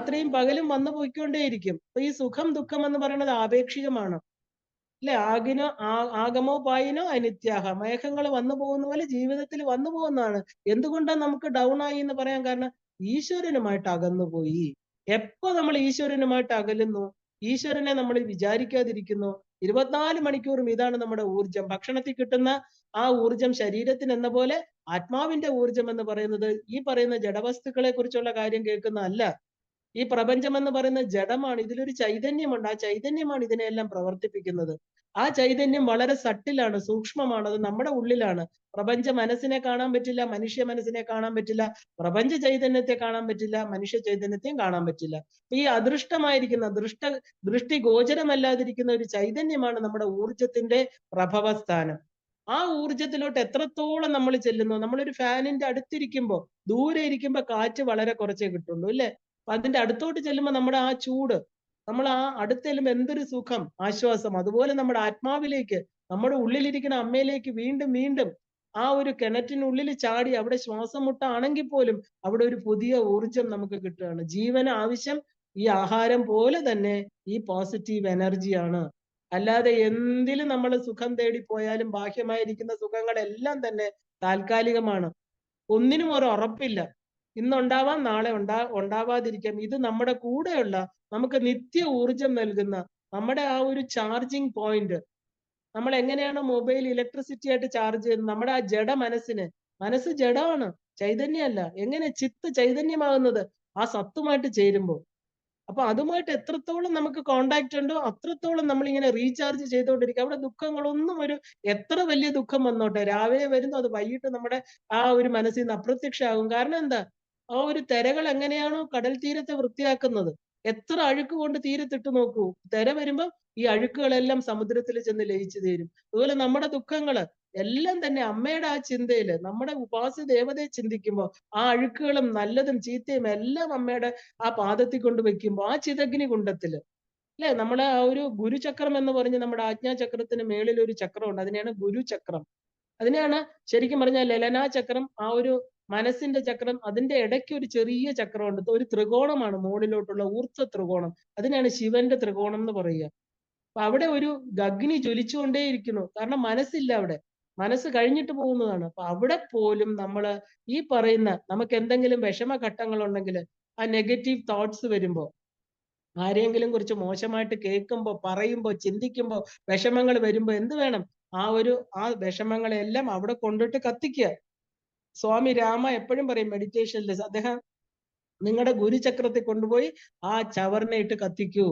രാത്രിയും പകലും വന്നു പോയിക്കൊണ്ടേയിരിക്കും. അപ്പൊ ഈ സുഖം ദുഃഖം എന്ന് പറയുന്നത് ആപേക്ഷികമാണ്. അല്ലെ? ആഗമോ പായിനോ അനിത്യാഹ. മേഘങ്ങൾ വന്നു പോകുന്ന പോലെ ജീവിതത്തിൽ വന്നു പോകുന്നതാണ്. എന്തുകൊണ്ടാണ് നമുക്ക് ഡൗൺ ആയി എന്ന് പറയാൻ കാരണം? ഈശ്വരനുമായിട്ട് അകന്നുപോയി. എപ്പോ നമ്മൾ ഈശ്വരനുമായിട്ട് അകലുന്നു, ഈശ്വരനെ നമ്മൾ വിചാരിക്കാതിരിക്കുന്നു, 24 മണിക്കൂറും ഇതാണ് നമ്മുടെ ഊർജം. ഭക്ഷണത്തിൽ കിട്ടുന്ന ആ ഊർജം ശരീരത്തിന് എന്ന പോലെ ആത്മാവിന്റെ ഊർജം എന്ന് പറയുന്നത് ഈ പറയുന്ന ജഡവസ്തുക്കളെ കുറിച്ചുള്ള കാര്യം കേൾക്കുന്നതല്ല. ഈ പ്രപഞ്ചം എന്ന് പറയുന്നത് ജഡമാണ്. ഇതിലൊരു ചൈതന്യമുണ്ട്. ആ ചൈതന്യമാണ് ഇതിനെല്ലാം പ്രവർത്തിപ്പിക്കുന്നത്. ആ ചൈതന്യം വളരെ സട്ടിലാണ്, സൂക്ഷ്മമാണ്. അത് നമ്മുടെ ഉള്ളിലാണ്. പ്രപഞ്ച മനസ്സിനെ കാണാൻ പറ്റില്ല, മനുഷ്യ മനസ്സിനെ കാണാൻ പറ്റില്ല, പ്രപഞ്ച ചൈതന്യത്തെ കാണാൻ പറ്റില്ല, മനുഷ്യ ചൈതന്യത്തെയും കാണാൻ പറ്റില്ല. ഈ അദൃഷ്ടമായിരിക്കുന്ന ദൃഷ്ടി ഗോചരമല്ലാതിരിക്കുന്ന ഒരു ചൈതന്യമാണ് നമ്മുടെ ഊർജത്തിന്റെ പ്രഭവസ്ഥാനം. ആ ഊർജത്തിലോട്ട് എത്രത്തോളം നമ്മൾ ചെല്ലുന്നു, നമ്മളൊരു ഫാനിന്റെ അടുത്തിരിക്കുമ്പോൾ, ദൂരെ ഇരിക്കുമ്പോൾ കാറ്റ് വളരെ കുറച്ചേ കിട്ടുള്ളൂ, അല്ലെ? അപ്പൊ അതിന്റെ അടുത്തോട്ട് ചെല്ലുമ്പോൾ നമ്മുടെ ആ ചൂട്, നമ്മൾ ആ അടുത്ത് ചെല്ലുമ്പോൾ എന്തൊരു സുഖം, ആശ്വാസം. അതുപോലെ നമ്മുടെ ആത്മാവിലേക്ക്, നമ്മുടെ ഉള്ളിലിരിക്കുന്ന അമ്മയിലേക്ക് വീണ്ടും വീണ്ടും ആ ഒരു കിണറ്റിനുള്ളിൽ ചാടി അവിടെ ശ്വാസം മുട്ടാണെങ്കിൽ പോലും അവിടെ ഒരു പുതിയ ഊർജം നമുക്ക് കിട്ടുകയാണ്. ജീവന് ആവശ്യം ഈ ആഹാരം പോലെ തന്നെ ഈ പോസിറ്റീവ് എനർജിയാണ്. അല്ലാതെ എന്തിലും നമ്മൾ സുഖം തേടി പോയാലും ബാഹ്യമായിരിക്കുന്ന സുഖങ്ങളെല്ലാം തന്നെ താൽക്കാലികമാണ്. ഒന്നിനും ഒരു ഉറപ്പില്ല. ഇന്നുണ്ടാവാം, നാളെ ഉണ്ടാവാതിരിക്കാം. ഇത് നമ്മുടെ കൂടെയുള്ള, നമുക്ക് നിത്യ ഊർജം നൽകുന്ന നമ്മുടെ ആ ഒരു ചാർജിങ് പോയിന്റ്. നമ്മൾ എങ്ങനെയാണ് മൊബൈൽ ഇലക്ട്രിസിറ്റി ആയിട്ട് ചാർജ് ചെയ്യുന്നത്? നമ്മുടെ ആ ജഡ മനസ്സ് ജഡമാണ്, ചൈതന്യമല്ല. എങ്ങനെ ചിത്ത് ചൈതന്യമാകുന്നത്? ആ സത്തുമായിട്ട് ചേരുമ്പോൾ. അപ്പൊ അതുമായിട്ട് എത്രത്തോളം നമുക്ക് കോണ്ടാക്ട് ഉണ്ടോ അത്രത്തോളം നമ്മൾ ഇങ്ങനെ റീചാർജ് ചെയ്തുകൊണ്ടിരിക്കുക. അവിടെ ദുഃഖങ്ങളൊന്നും എത്ര വലിയ ദുഃഖം വന്നോട്ടെ, രാവിലെ വരുന്നു, അത് വൈകിട്ട് നമ്മുടെ ആ ഒരു മനസ്സിൽ നിന്ന് അപ്രത്യക്ഷമാകും. കാരണം എന്താ? ആ ഒരു തിരകൾ എങ്ങനെയാണോ കടൽ തീരത്തെ വൃത്തിയാക്കുന്നത്, എത്ര അഴുക്ക് കൊണ്ട് തീരത്തിട്ട് നോക്കൂ, തിര വരുമ്പോ ഈ അഴുക്കുകളെല്ലാം സമുദ്രത്തിൽ ചെന്ന് ലയിച്ചു തീരും. അതുപോലെ നമ്മുടെ ദുഃഖങ്ങള് എല്ലാം തന്നെ അമ്മയുടെ ആ ചിന്തയില്, നമ്മുടെ ഉപാസ്യ ദേവതയെ ചിന്തിക്കുമ്പോൾ ആ അഴുക്കുകളും നല്ലതും ചീത്തയും എല്ലാം അമ്മയുടെ ആ പാദത്തിൽ കൊണ്ട് വെക്കുമ്പോൾ ആ ചിതഗ്നി കുണ്ടത്തില്, അല്ലെ? നമ്മുടെ ആ ഒരു ഗുരുചക്രം എന്ന് പറഞ്ഞ് നമ്മുടെ ആജ്ഞാചക്രത്തിന് മേളിൽ ഒരു ചക്രമുണ്ട്. അതിനെയാണ് ഗുരുചക്രം. അതിനെയാണ് ശരിക്കും പറഞ്ഞാൽ ലലനാ ചക്രം. ആ ഒരു മനസ്സിന്റെ ചക്രം, അതിന്റെ ഇടയ്ക്ക് ഒരു ചെറിയ ചക്രമുണ്ട്. ഒരു ത്രികോണമാണ് മുകളിലോട്ടുള്ള ഊർധ്വ ത്രികോണം. അതിനാണ് ശിവന്റെ ത്രികോണം എന്ന് പറയുക. അപ്പൊ അവിടെ ഒരു അഗ്നി ജ്വലിച്ചുകൊണ്ടേയിരിക്കുന്നു. കാരണം മനസ്സില്ല അവിടെ. മനസ്സ് കഴിഞ്ഞിട്ട് പോകുന്നതാണ്. അപ്പൊ അവിടെ പോലും നമ്മള് ഈ പറയുന്ന, നമുക്ക് എന്തെങ്കിലും വിഷമഘട്ടങ്ങൾ ഉണ്ടെങ്കിൽ, ആ നെഗറ്റീവ് തോട്ട്സ് വരുമ്പോ, ആരെങ്കിലും കുറിച്ച് മോശമായിട്ട് കേൾക്കുമ്പോ, പറയുമ്പോ, ചിന്തിക്കുമ്പോ, വിഷമങ്ങൾ വരുമ്പോ എന്ത് വേണം? ആ വിഷമങ്ങളെല്ലാം അവിടെ കൊണ്ടിട്ട് കത്തിക്കുക. സ്വാമി രാമ എപ്പോഴും പറയും മെഡിറ്റേഷനിൽ, അദ്ദേഹം നിങ്ങളുടെ ഗുരുചക്രത്തെ കൊണ്ടുപോയി ആ ചവറിനെ കത്തിക്കൂ.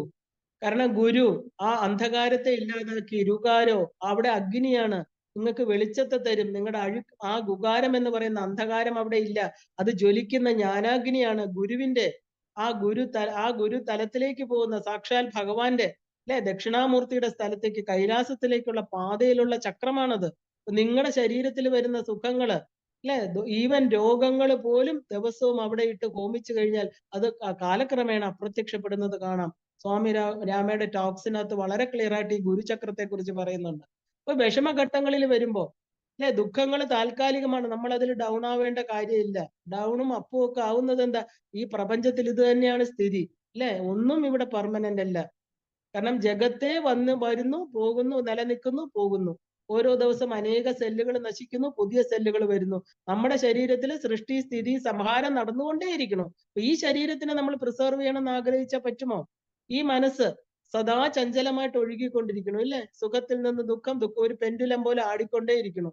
കാരണം ഗുരു ആ അന്ധകാരത്തെ ഇല്ലാതാക്കി. രുകാരോ, അവിടെ അഗ്നിയാണ്, നിങ്ങൾക്ക് വെളിച്ചത്തെ തരും. നിങ്ങളുടെ ആ ഗുകാരം എന്ന് പറയുന്ന അന്ധകാരം അവിടെ ഇല്ല. അത് ജ്വലിക്കുന്ന ജ്ഞാനാഗ്നിയാണ്. ഗുരുവിന്റെ ആ ഗുരു തലത്തിലേക്ക് പോകുന്ന സാക്ഷാൽ ഭഗവാന്റെ, അല്ലെ, ദക്ഷിണാമൂർത്തിയുടെ സ്ഥലത്തേക്ക്, കൈലാസത്തിലേക്കുള്ള പാതയിലുള്ള ചക്രമാണത്. നിങ്ങളുടെ ശരീരത്തിൽ വരുന്ന സുഖങ്ങള്, അല്ലെ, ഈവൻ രോഗങ്ങൾ പോലും ദിവസവും അവിടെ ഇട്ട് ഹോമിച്ചു കഴിഞ്ഞാൽ അത് കാലക്രമേണ അപ്രത്യക്ഷപ്പെടുന്നത് കാണാം. സ്വാമി രാമയുടെ ടോക്സിനകത്ത് വളരെ ക്ലിയർ ആയിട്ട് ഈ ഗുരുചക്രത്തെ കുറിച്ച് പറയുന്നുണ്ട്. അപ്പൊ വിഷമഘട്ടങ്ങളിൽ വരുമ്പോ, അല്ലെ, ദുഃഖങ്ങൾ താൽക്കാലികമാണ്. നമ്മൾ അതിൽ ഡൗൺ ആവേണ്ട കാര്യമില്ല. ഡൗണും അപ്പും ഒക്കെ ആവുന്നത് എന്താ? ഈ പ്രപഞ്ചത്തിൽ ഇത് തന്നെയാണ് സ്ഥിതി, അല്ലെ? ഒന്നും ഇവിടെ പെർമനന്റ് അല്ല. കാരണം ജഗത്തെ വരുന്നു, പോകുന്നു, നിലനിൽക്കുന്നു, പോകുന്നു. ഓരോ ദിവസം അനേക സെല്ലുകൾ നശിക്കുന്നു, പുതിയ സെല്ലുകൾ വരുന്നു. നമ്മുടെ ശരീരത്തിൽ സൃഷ്ടി, സ്ഥിതി, സംഹാരം നടന്നുകൊണ്ടേയിരിക്കണം. അപ്പൊ ഈ ശരീരത്തിനെ നമ്മൾ പ്രിസർവ് ചെയ്യണം എന്ന് ആഗ്രഹിച്ചാൽ പറ്റുമോ? ഈ മനസ്സ് സദാ ചഞ്ചലമായിട്ട് ഒഴുകിക്കൊണ്ടിരിക്കണം, ഇല്ലേ? സുഖത്തിൽ നിന്ന് ദുഃഖം, ഒരു പെൻഡുലം പോലെ ആടിക്കൊണ്ടേയിരിക്കണം.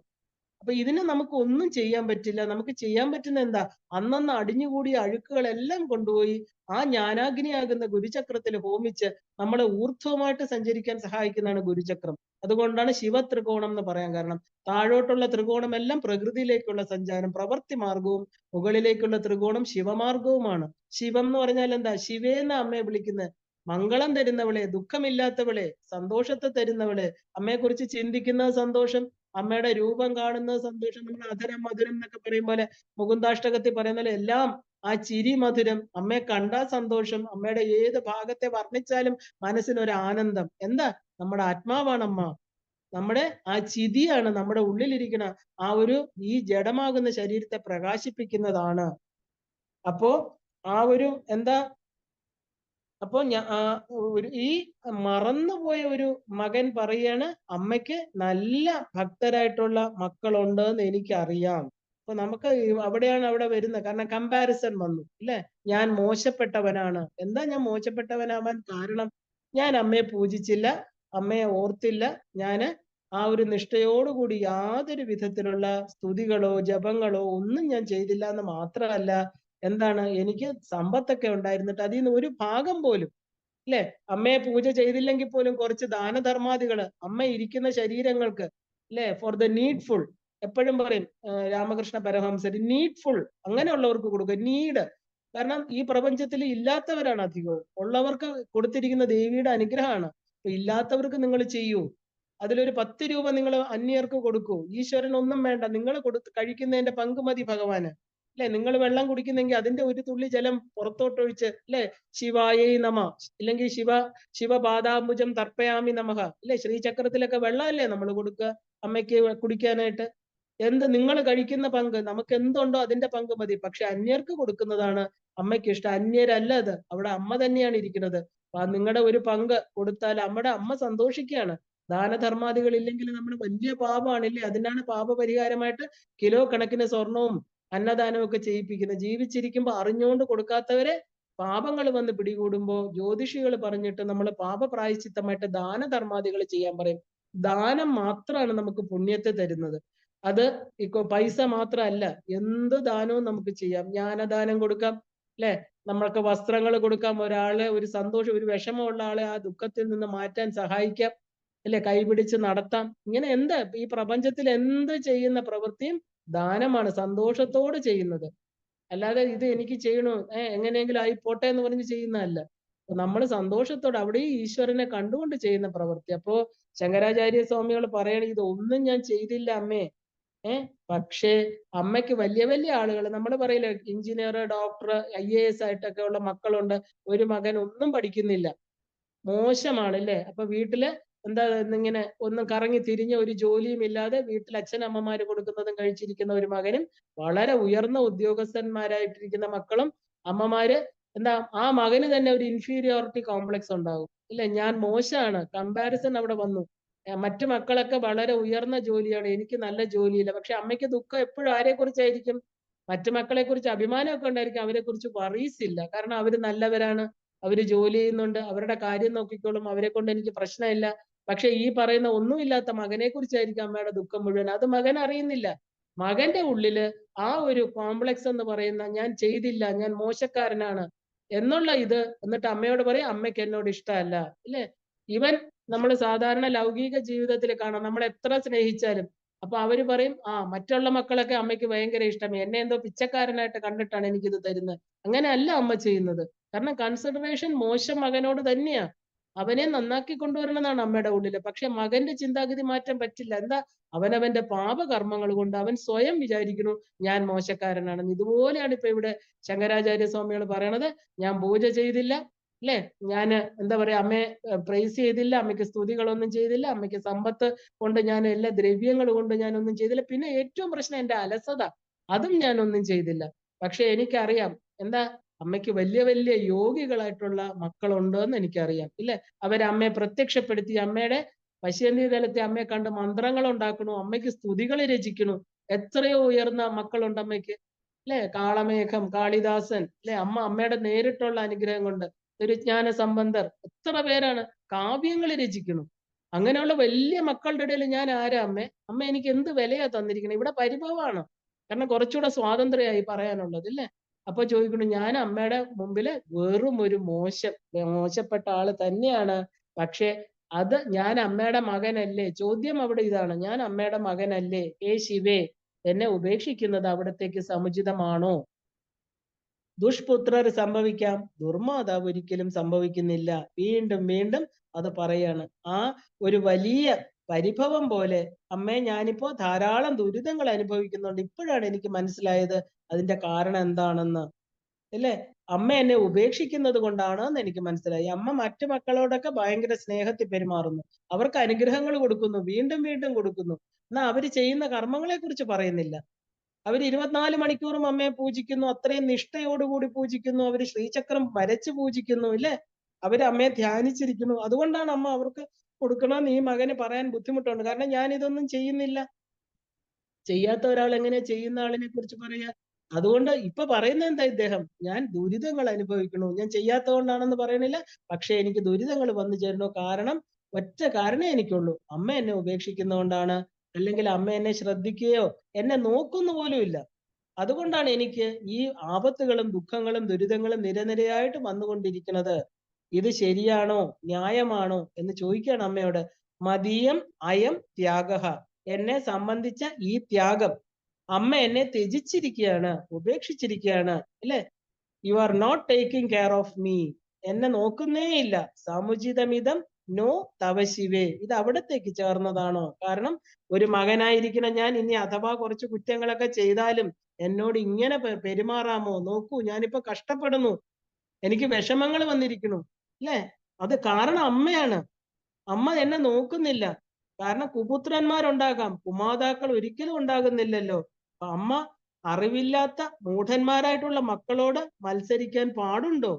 അപ്പൊ ഇതിന് നമുക്ക് ഒന്നും ചെയ്യാൻ പറ്റില്ല. നമുക്ക് ചെയ്യാൻ പറ്റുന്ന എന്താ? അന്നന്ന് അടിഞ്ഞുകൂടിയ അഴുക്കുകളെല്ലാം കൊണ്ടുപോയി ആ ജ്ഞാനാഗ്നിയാകുന്ന ഗുരുചക്രത്തിൽ ഹോമിച്ച് നമ്മളെ ഊർധ്വമായിട്ട് സഞ്ചരിക്കാൻ സഹായിക്കുന്നതാണ് ഗുരുചക്രം. അതുകൊണ്ടാണ് ശിവത്രികോണം എന്ന് പറയാൻ കാരണം. താഴോട്ടുള്ള ത്രികോണം എല്ലാം പ്രകൃതിയിലേക്കുള്ള സഞ്ചാരം, പ്രവൃത്തി മാർഗവും, മുകളിലേക്കുള്ള ത്രികോണം ശിവമാർഗവുമാണ്. ശിവം എന്ന് പറഞ്ഞാൽ എന്താ? ശിവേന്ന അമ്മയെ വിളിക്കുന്നത്. മംഗളം തരുന്നവളെ, ദുഃഖമില്ലാത്തവളെ, സന്തോഷത്തെ തരുന്നവളെ. അമ്മയെക്കുറിച്ച് ചിന്തിക്കുന്നത് സന്തോഷം, അമ്മയുടെ രൂപം കാണുന്നത് സന്തോഷം. നമ്മൾ അധരം മധുരം എന്നൊക്കെ പറയും പോലെ, മുകുന്ദാഷ്ടകത്തിൽ പറയുന്ന പോലെ എല്ലാം ആ ചിരി മധുരം. അമ്മയെ കണ്ടാൽ സന്തോഷം. അമ്മയുടെ ഏത് ഭാഗത്തെ വർണ്ണിച്ചാലും മനസ്സിനൊരു ആനന്ദം. എന്താ? നമ്മുടെ ആത്മാവാണ് അമ്മ. നമ്മുടെ ആ ചിതിയാണ് നമ്മുടെ ഉള്ളിലിരിക്കുന്ന ഈ ജഡമാകുന്ന ശരീരത്തെ പ്രകാശിപ്പിക്കുന്നതാണ്. അപ്പോ ആ എന്താ അപ്പൊ ഈ മറന്നുപോയ ഒരു മകൻ പറയാണ്, അമ്മയ്ക്ക് നല്ല ഭക്തരായിട്ടുള്ള മക്കളുണ്ട് എന്ന് എനിക്കറിയാം. അപ്പൊ നമുക്ക് അവിടെയാണ് അവിടെ വരുന്നത്. കാരണം കമ്പാരിസൺ വന്നു അല്ലെ. ഞാൻ മോശപ്പെട്ടവനാണ്. എന്താ ഞാൻ മോശപ്പെട്ടവനാവാൻ കാരണം? ഞാൻ അമ്മയെ പൂജിച്ചില്ല, അമ്മയെ ഓർത്തില്ല. ഞാന് ആ ഒരു നിഷ്ഠയോടുകൂടി യാതൊരു വിധത്തിലുള്ള സ്തുതികളോ ജപങ്ങളോ ഒന്നും ഞാൻ ചെയ്തില്ല എന്ന് മാത്രമല്ല, എന്താണ്, എനിക്ക് സമ്പത്തൊക്കെ ഉണ്ടായിരുന്നിട്ട് അതിൽ നിന്ന് ഒരു ഭാഗം പോലും, അല്ലെ, അമ്മയെ പൂജ ചെയ്തില്ലെങ്കിൽ പോലും കുറച്ച് ദാനധർമാദികള് അമ്മ ഇരിക്കുന്ന ശരീരങ്ങൾക്ക്, അല്ലെ, ഫോർ ദ നീഡ്ഫുൾ, എപ്പോഴും പറയും രാമകൃഷ്ണ പരമഹംസർ, നീഡ്ഫുൾ അങ്ങനെയുള്ളവർക്ക് കൊടുക്കുക. നീഡ്, കാരണം ഈ പ്രപഞ്ചത്തിൽ ഇല്ലാത്തവരാണ് അധികവും, ഉള്ളവർക്ക് കൊടുത്തിരിക്കുന്ന ദേവിയുടെ അനുഗ്രഹമാണ്. അപ്പൊ ഇല്ലാത്തവർക്ക് നിങ്ങൾ ചെയ്യൂ. അതിലൊരു 10 രൂപ നിങ്ങൾ അന്യർക്ക് കൊടുക്കൂ. ഈശ്വരൻ ഒന്നും വേണ്ട, നിങ്ങൾ കഴിക്കുന്നതിന്റെ പങ്ക് മതി ഭഗവാന്. അല്ലെ, നിങ്ങൾ വെള്ളം കുടിക്കുന്നെങ്കിൽ അതിന്റെ ഒരു തുള്ളി ജലം പുറത്തോട്ടൊഴിച്ച്, അല്ലെ, ശിവായേ നമ, ഇല്ലെങ്കിൽ ശിവപാദാംബുജം തർപ്പയാമി നമഃ, അല്ലെ, ശ്രീചക്രത്തിലൊക്കെ വെള്ളമല്ലേ നമ്മൾ കൊടുക്കുക അമ്മയ്ക്ക് കുടിക്കാനായിട്ട്. നിങ്ങൾ കഴിക്കുന്ന പങ്ക്, നമുക്ക് എന്തുണ്ടോ അതിന്റെ പങ്ക് മതി. പക്ഷെ അന്യർക്ക് കൊടുക്കുന്നതാണ് അമ്മയ്ക്ക് ഇഷ്ടം. അന്യരല്ല അത്, അവിടെ അമ്മ തന്നെയാണ് ഇരിക്കുന്നത്. അപ്പൊ നിങ്ങളുടെ ഒരു പങ്ക് കൊടുത്താൽ അമ്മ സന്തോഷിക്കുകയാണ്. ദാനധർമാദികൾ ഇല്ലെങ്കിൽ നമ്മൾ വലിയ പാപമാണില്ലേ. അതിനാണ് പാപപരിഹാരമായിട്ട് കിലോ കണക്കിന് സ്വർണവും അന്നദാനവും ഒക്കെ ചെയ്യിപ്പിക്കുന്നത്. ജീവിച്ചിരിക്കുമ്പോൾ അറിഞ്ഞുകൊണ്ട് കൊടുക്കാത്തവരെ പാപങ്ങൾ വന്ന് പിടികൂടുമ്പോൾ ജ്യോതിഷികൾ പറഞ്ഞിട്ട് നമ്മൾ പാപപ്രായശ്ചിത്തമായിട്ട് ദാനധർമാദികൾ ചെയ്യാൻ പറയും. ദാനം മാത്രമാണ് നമുക്ക് പുണ്യത്തെ തരുന്നത്. അത് പൈസ മാത്രമല്ല, എന്ത് ദാനവും നമുക്ക് ചെയ്യാം. ജ്ഞാനദാനം കൊടുക്കാം, അല്ലെ, നമ്മൾക്ക് വസ്ത്രങ്ങൾ കൊടുക്കാം, ഒരാളെ ഒരു സന്തോഷം, ഒരു വിഷമമുള്ള ആളെ ആ ദുഃഖത്തിൽ നിന്ന് മാറ്റാൻ സഹായിക്കാം, അല്ലെ, കൈപിടിച്ച് നടത്താം. ഇങ്ങനെ എന്ത് ഈ പ്രപഞ്ചത്തിൽ എന്ത് ചെയ്യുന്ന പ്രവൃത്തിയും ദാനമാണ്, സന്തോഷത്തോട് ചെയ്യുന്നത്. അല്ലാതെ ഇത് എനിക്ക് ചെയ്യണോ, എങ്ങനെയെങ്കിലും ആയിപ്പോട്ടെ എന്ന് പറഞ്ഞ് ചെയ്യുന്നതല്ല. നമ്മൾ സന്തോഷത്തോടെ അവിടെ ഈശ്വരനെ കണ്ടുകൊണ്ട് ചെയ്യുന്ന പ്രവൃത്തി. അപ്പോ ശങ്കരാചാര്യ സ്വാമികൾ പറയണ, ഇതൊന്നും ഞാൻ ചെയ്തില്ല അമ്മേ. പക്ഷേ അമ്മയ്ക്ക് വലിയ വലിയ ആളുകൾ, നമ്മൾ പറയില്ല, എഞ്ചിനീയർ, ഡോക്ടർ, IAS ആയിട്ടൊക്കെ ഉള്ള മക്കളുണ്ട്. ഒരു മകൻ ഒന്നും പഠിക്കുന്നില്ല, മോശമാണ് അല്ലേ. അപ്പൊ വീട്ടില് എന്താ, ഇങ്ങനെ ഒന്നും കറങ്ങി തിരിഞ്ഞ ഒരു ജോലിയും ഇല്ലാതെ വീട്ടിൽ അച്ഛനമ്മമാര് കൊടുക്കുന്നതും കഴിച്ചിരിക്കുന്ന ഒരു മകനും വളരെ ഉയർന്ന ഉദ്യോഗസ്ഥന്മാരായിട്ടിരിക്കുന്ന മക്കളും അമ്മമാര്, എന്താ, ആ മകന് തന്നെ ഒരു ഇൻഫീരിയോറിറ്റി കോംപ്ലക്സ് ഉണ്ടാകും. ഇല്ല, ഞാൻ മോശമാണ്, കമ്പാരിസൺ അവിടെ വന്നു. മറ്റു മക്കളൊക്കെ വളരെ ഉയർന്ന ജോലിയാണ്, എനിക്ക് നല്ല ജോലിയില്ല. പക്ഷെ അമ്മയ്ക്ക് ദുഃഖം എപ്പോഴും ആരെ കുറിച്ചായിരിക്കും? മറ്റു മക്കളെ കുറിച്ച് അഭിമാനമൊക്കെ ഉണ്ടായിരിക്കും, അവരെ കുറിച്ച് വറീസ് ഇല്ല. കാരണം അവര് നല്ലവരാണ്, അവര് ജോലി ചെയ്യുന്നുണ്ട്, അവരുടെ കാര്യം നോക്കിക്കോളും, അവരെ കൊണ്ട് എനിക്ക് പ്രശ്നമില്ല. പക്ഷെ ഈ പറയുന്ന ഒന്നുമില്ലാത്ത മകനെ കുറിച്ചായിരിക്കും അമ്മയുടെ ദുഃഖം മുഴുവൻ. അത് മകൻ അറിയുന്നില്ല. മകന്റെ ഉള്ളില് ആ ഒരു കോംപ്ലക്സ് എന്ന് പറയുന്ന, ഞാൻ ചെയ്തില്ല, ഞാൻ മോശക്കാരനാണ് എന്നുള്ള ഇത്, എന്നിട്ട് അമ്മയോട് പറയും അമ്മയ്ക്ക് എന്നോട് ഇഷ്ടമല്ല, ഇല്ലേ. ഇവൻ നമ്മൾ സാധാരണ ലൗകിക ജീവിതത്തിൽ കാണാം, നമ്മൾ എത്ര സ്നേഹിച്ചാലും അപ്പൊ അവര് പറയും, മറ്റുള്ള മക്കളൊക്കെ അമ്മയ്ക്ക് ഭയങ്കര ഇഷ്ടം, എന്നെ എന്തോ പിച്ചക്കാരനായിട്ട് കണ്ടിട്ടാണ് എനിക്കിത് തരുന്നത്. അങ്ങനെയല്ല അമ്മ ചെയ്യുന്നത്. കാരണം കൺസിഡറേഷൻ മോശം മകനോട് തന്നെയാ. അവനെ നന്നാക്കി കൊണ്ടുവരണമെന്നാണ് അമ്മയുടെ ഉള്ളില്. പക്ഷെ മകന്റെ ചിന്താഗതി മാറ്റാൻ പറ്റില്ല. എന്താ, അവനവന്റെ പാപകർമ്മങ്ങൾ കൊണ്ട് അവൻ സ്വയം വിചാരിക്കുന്നു ഞാൻ മോശക്കാരനാണെന്ന്. ഇതുപോലെയാണ് ഇപ്പൊ ഇവിടെ ശങ്കരാചാര്യ സ്വാമികൾ പറയണത്. ഞാൻ പൂജ ചെയ്തില്ല, അല്ലെ, ഞാന് എന്താ പറയാ, അമ്മയെ പ്രൈസ് ചെയ്തില്ല, അമ്മയ്ക്ക് സ്തുതികളൊന്നും ചെയ്തില്ല, അമ്മയ്ക്ക് സമ്പത്ത് കൊണ്ട് ഞാൻ എല്ലാ ദ്രവ്യങ്ങൾ കൊണ്ട് ഞാനൊന്നും ചെയ്തില്ല. പിന്നെ ഏറ്റവും പ്രശ്നം എന്റെ അലസത, അതും ഞാനൊന്നും ചെയ്തില്ല. പക്ഷെ എനിക്കറിയാം, എന്താ, അമ്മയ്ക്ക് വലിയ വലിയ യോഗികളായിട്ടുള്ള മക്കളുണ്ട് എന്ന് എനിക്കറിയാം, ഇല്ലേ. അവരമ്മയെ പ്രത്യക്ഷപ്പെടുത്തി, അമ്മയുടെ പശ്യന്തി തലത്തെ അമ്മയെ കണ്ട് മന്ത്രങ്ങൾ ഉണ്ടാക്കണു, അമ്മയ്ക്ക് സ്തുതികൾ രചിക്കണു. എത്രയോ ഉയർന്ന മക്കളുണ്ട് അമ്മയ്ക്ക്, അല്ലെ. കാളമേഘം, കാളിദാസൻ, അല്ലെ. അമ്മയുടെ നേരിട്ടുള്ള അനുഗ്രഹം കൊണ്ട് തിരുജ്ഞാന സംബന്ധർ, എത്ര പേരാണ് കാവ്യങ്ങൾ രചിക്കുന്നു. അങ്ങനെയുള്ള വലിയ മക്കളുടെ ഇടയിൽ ഞാൻ ആരാ അമ്മ? അമ്മ എനിക്ക് എന്ത് വിലയാ തന്നിരിക്കുന്നത്? ഇവിടെ പരിഭവമാണ്. കാരണം കുറച്ചുകൂടെ സ്വാതന്ത്ര്യമായി പറയാനുള്ളത്, അല്ലേ. അപ്പൊ ചോദിക്കുന്നു, ഞാൻ അമ്മയുടെ മുമ്പില് വെറും ഒരു മോശപ്പെട്ട ആള് തന്നെയാണ്. പക്ഷെ അത് ഞാൻ അമ്മയുടെ മകനല്ലേ? ചോദ്യം അവിടെ ഇതാണ്, ഞാൻ അമ്മയുടെ മകനല്ലേ? ശിവേ, എന്നെ ഉപേക്ഷിക്കുന്നത് അവിടത്തേക്ക് സമുചിതമാണോ? ദുഷ്പുത്രർ സംഭവിക്കാം, ദുർമാതാവ് ഒരിക്കലും സംഭവിക്കുന്നില്ല. വീണ്ടും വീണ്ടും അത് പറയാണ്. ആ ഒരു വലിയ പരിഭവം പോലെ, അമ്മേ, ഞാനിപ്പോ ധാരാളം ദുരിതങ്ങൾ അനുഭവിക്കുന്നുണ്ട്, ഇപ്പോഴാണ് എനിക്ക് മനസ്സിലായത് അതിന്റെ കാരണം എന്താണെന്ന്, അല്ലേ. അമ്മ എന്നെ ഉപേക്ഷിക്കുന്നത് കൊണ്ടാണെന്ന് എനിക്ക് മനസ്സിലായി. അമ്മ മറ്റു മക്കളോടൊക്കെ ഭയങ്കര സ്നേഹത്തിൽ പെരുമാറുന്നു, അവർക്ക് അനുഗ്രഹങ്ങൾ കൊടുക്കുന്നു, വീണ്ടും വീണ്ടും കൊടുക്കുന്നു. എന്നാ അവര് ചെയ്യുന്ന കർമ്മങ്ങളെ കുറിച്ച് പറയുന്നില്ല. അവർ 24 മണിക്കൂറും അമ്മയെ പൂജിക്കുന്നു, അത്രയും നിഷ്ഠയോടുകൂടി പൂജിക്കുന്നു, അവർ ശ്രീചക്രം വരച്ച് പൂജിക്കുന്നു, ഇല്ലേ. അവര് അമ്മയെ ധ്യാനിച്ചിരിക്കുന്നു. അതുകൊണ്ടാണ് അമ്മ അവർക്ക് കൊടുക്കണമെന്ന് ഈ മകന് പറയാൻ ബുദ്ധിമുട്ടുണ്ട്. കാരണം ഞാൻ ഇതൊന്നും ചെയ്യുന്നില്ല. ചെയ്യാത്ത ഒരാൾ എങ്ങനെ ചെയ്യുന്ന ആളിനെ കുറിച്ച് പറയാ? അതുകൊണ്ട് ഇപ്പൊ പറയുന്നത് എന്താ ഇദ്ദേഹം? ഞാൻ ദുരിതങ്ങൾ അനുഭവിക്കണു. ഞാൻ ചെയ്യാത്തത് കൊണ്ടാണെന്ന് പറയണില്ല. പക്ഷെ എനിക്ക് ദുരിതങ്ങൾ വന്നു ചേരുന്നു. കാരണം ഒറ്റ കാരണമേ എനിക്കുള്ളൂ. അമ്മ എന്നെ ഉപേക്ഷിക്കുന്നതുകൊണ്ടാണ്. അല്ലെങ്കിൽ അമ്മ എന്നെ ശ്രദ്ധിക്കുകയോ എന്നെ നോക്കുന്നു പോലും ഇല്ല. അതുകൊണ്ടാണ് എനിക്ക് ഈ ആപത്തുകളും ദുഃഖങ്ങളും ദുരിതങ്ങളും നിരനിരയായിട്ട് വന്നുകൊണ്ടിരിക്കുന്നത്. ഇത് ശരിയാണോ ന്യായമാണോ എന്ന് ചോദിക്കുകയാണ് അമ്മയോട്. മതീയം അയം ത്യാഗഃ. എന്നെ സംബന്ധിച്ച ഈ ത്യാഗം, അമ്മ എന്നെ ത്യജിച്ചിരിക്കുകയാണ്, ഉപേക്ഷിച്ചിരിക്കുകയാണ്, അല്ലെ? You are not taking care of me. എന്നെ നോക്കുന്നേ ഇല്ല. സമുചിതമിതം നോ തവ ശിവേ. ഇത് അവിടത്തേക്ക് ചേർന്നതാണോ? കാരണം ഒരു മകനായിരിക്കണം ഞാൻ, ഇനി അഥവാ കുറച്ച് കുറ്റങ്ങളൊക്കെ ചെയ്താലും എന്നോട് ഇങ്ങനെ പെരുമാറാമോ? നോക്കൂ, ഞാനിപ്പോ കഷ്ടപ്പെടുന്നു, എനിക്ക് വിഷമങ്ങൾ വന്നിരിക്കുന്നു, അല്ലേ? അത് കാരണം അമ്മയാണ്. അമ്മ എന്നെ നോക്കുന്നില്ല. കാരണം കുപുത്രന്മാരുണ്ടാകാം, കുമാതാക്കൾ ഒരിക്കലും ഉണ്ടാകുന്നില്ലല്ലോ. അപ്പൊ അമ്മ അറിവില്ലാത്ത മൂഢന്മാരായിട്ടുള്ള മക്കളോട് മത്സരിക്കാൻ പാടുണ്ടോ?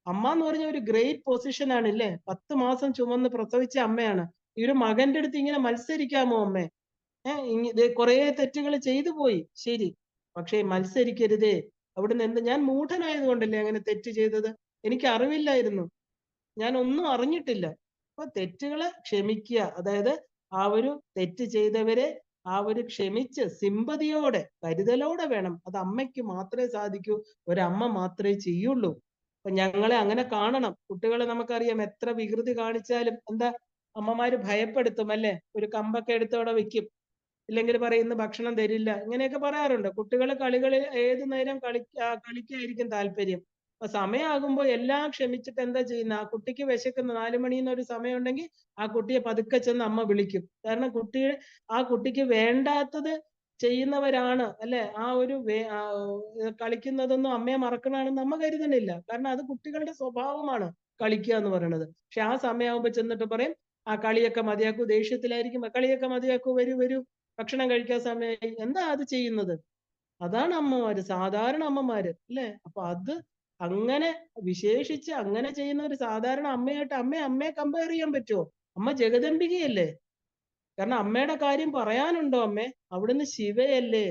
അമ്മ എന്ന് പറഞ്ഞ ഒരു ഗ്രേറ്റ് പൊസിഷൻ ആണ്, ഇല്ലേ? 10 മാസം ചുമന്ന് പ്രസവിച്ച അമ്മയാണ്. ഈ ഒരു മകന്റെ അടുത്ത് ഇങ്ങനെ മത്സരിക്കാമോ അമ്മേ? കുറെ തെറ്റുകൾ ചെയ്തു പോയി, ശരി. പക്ഷേ മത്സരിക്കരുതേ. അവിടുന്ന് എന്ത്, ഞാൻ മൂഢനായത് കൊണ്ടല്ലേ അങ്ങനെ തെറ്റ് ചെയ്തത്? എനിക്ക് അറിവില്ലായിരുന്നു, ഞാൻ ഒന്നും അറിഞ്ഞിട്ടില്ല. അപ്പൊ തെറ്റുകളെ ക്ഷമിക്കുക, അതായത് ആ ഒരു തെറ്റ് ചെയ്തവരെ ആ ഒരു ക്ഷമിച്ച് സിമ്പതിയോടെ കരുതലോടെ വേണം. അത് അമ്മയ്ക്ക് മാത്രമേ സാധിക്കൂ, ഒരമ്മ മാത്രമേ ചെയ്യുള്ളൂ. അപ്പൊ ഞങ്ങളെ അങ്ങനെ കാണണം. കുട്ടികളെ നമുക്കറിയാം, എത്ര വികൃതി കാണിച്ചാലും എന്താ, അമ്മമാര് ഭയപ്പെടുത്തും, അല്ലെ? ഒരു കമ്പൊക്കെ എടുത്ത് അവിടെ വെക്കും, ഇല്ലെങ്കിൽ പറയും ഇന്ന് ഭക്ഷണം തരില്ല, ഇങ്ങനെയൊക്കെ പറയാറുണ്ട്. കുട്ടികൾ കളികളിൽ ഏതു നേരം കളിക്കായിരിക്കും താല്പര്യം. അപ്പൊ സമയമാകുമ്പോൾ എല്ലാം ക്ഷമിച്ചിട്ട് എന്താ ചെയ്യുന്ന, ആ കുട്ടിക്ക് വിശക്കുന്ന 4 മണിന്ന് ഒരു സമയം ഉണ്ടെങ്കിൽ ആ കുട്ടിയെ പതുക്കെ ചെന്ന് അമ്മ വിളിക്കും. കാരണം ആ കുട്ടിക്ക് വേണ്ടാത്തത് ചെയ്യുന്നവരാണ്, അല്ലെ? ആ ഒരു കളിക്കുന്നതൊന്നും അമ്മയെ മറക്കണമെന്ന് അമ്മ കരുതണില്ല. കാരണം അത് കുട്ടികളുടെ സ്വഭാവമാണ്, കളിക്കുക എന്ന് പറയുന്നത്. പക്ഷെ ആ സമയമാകുമ്പോ ചെന്നിട്ട് പറയും ആ കളിയൊക്കെ മതിയാക്കൂ, ദേഷ്യത്തിലായിരിക്കും, കളിയൊക്കെ മതിയാക്കൂ, വരൂ വരൂ, ഭക്ഷണം കഴിക്കാൻ സമയമായി. എന്താ അത് ചെയ്യുന്നത്? അതാണ് അമ്മമാര്, സാധാരണ അമ്മമാര്, അല്ലെ? അപ്പൊ അത് അങ്ങനെ വിശേഷിച്ച് അങ്ങനെ ചെയ്യുന്ന ഒരു സാധാരണ അമ്മയായിട്ട് അമ്മയെ കമ്പയർ ചെയ്യാൻ പറ്റുമോ? അമ്മ ജഗദംബികയല്ലേ. കാരണം അമ്മയുടെ കാര്യം പറയാനുണ്ടോ അമ്മേ? അവിടുന്ന് ശിവയല്ലേ.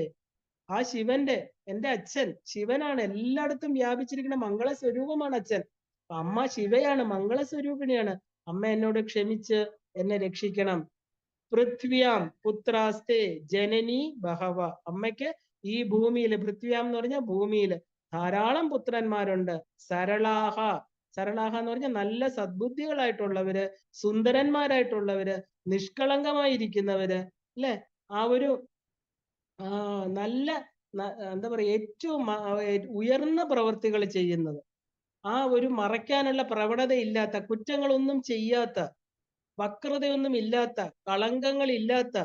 ആ ശിവന്റെ, എന്റെ അച്ഛൻ ശിവനാണ്, എല്ലായിടത്തും വ്യാപിച്ചിരിക്കുന്ന മംഗളസ്വരൂപമാണ് അച്ഛൻ. അപ്പൊ അമ്മ ശിവയാണ്, മംഗളസ്വരൂപിണിയാണ്. അമ്മ എന്നോട് ക്ഷമിച്ച് എന്നെ രക്ഷിക്കണം. പൃഥ്വ്യാം പുത്രാസ്തേ ജനനി ബഹവ. അമ്മയ്ക്ക് ഈ ഭൂമിയിൽ, പൃഥ്വ്യാം എന്ന് പറഞ്ഞാൽ ഭൂമിയിൽ ധാരാളം പുത്രന്മാരുണ്ട്. സരളാഹ. സരളാഹ എന്ന് പറഞ്ഞാൽ നല്ല സദ്ബുദ്ധികളായിട്ടുള്ളവര്, സുന്ദരന്മാരായിട്ടുള്ളവര്, നിഷ്കളങ്കമായിരിക്കുന്നവര്, അല്ലെ? ആ ഒരു നല്ല എന്താ പറയാ, ഏറ്റവും ഉയർന്ന പ്രവർത്തികൾ ചെയ്യുന്നത്, ആ ഒരു മറയ്ക്കാനുള്ള പ്രവണത ഇല്ലാത്ത, കുറ്റങ്ങളൊന്നും ചെയ്യാത്ത, വക്രതയൊന്നും ഇല്ലാത്ത, കളങ്കങ്ങൾ ഇല്ലാത്ത,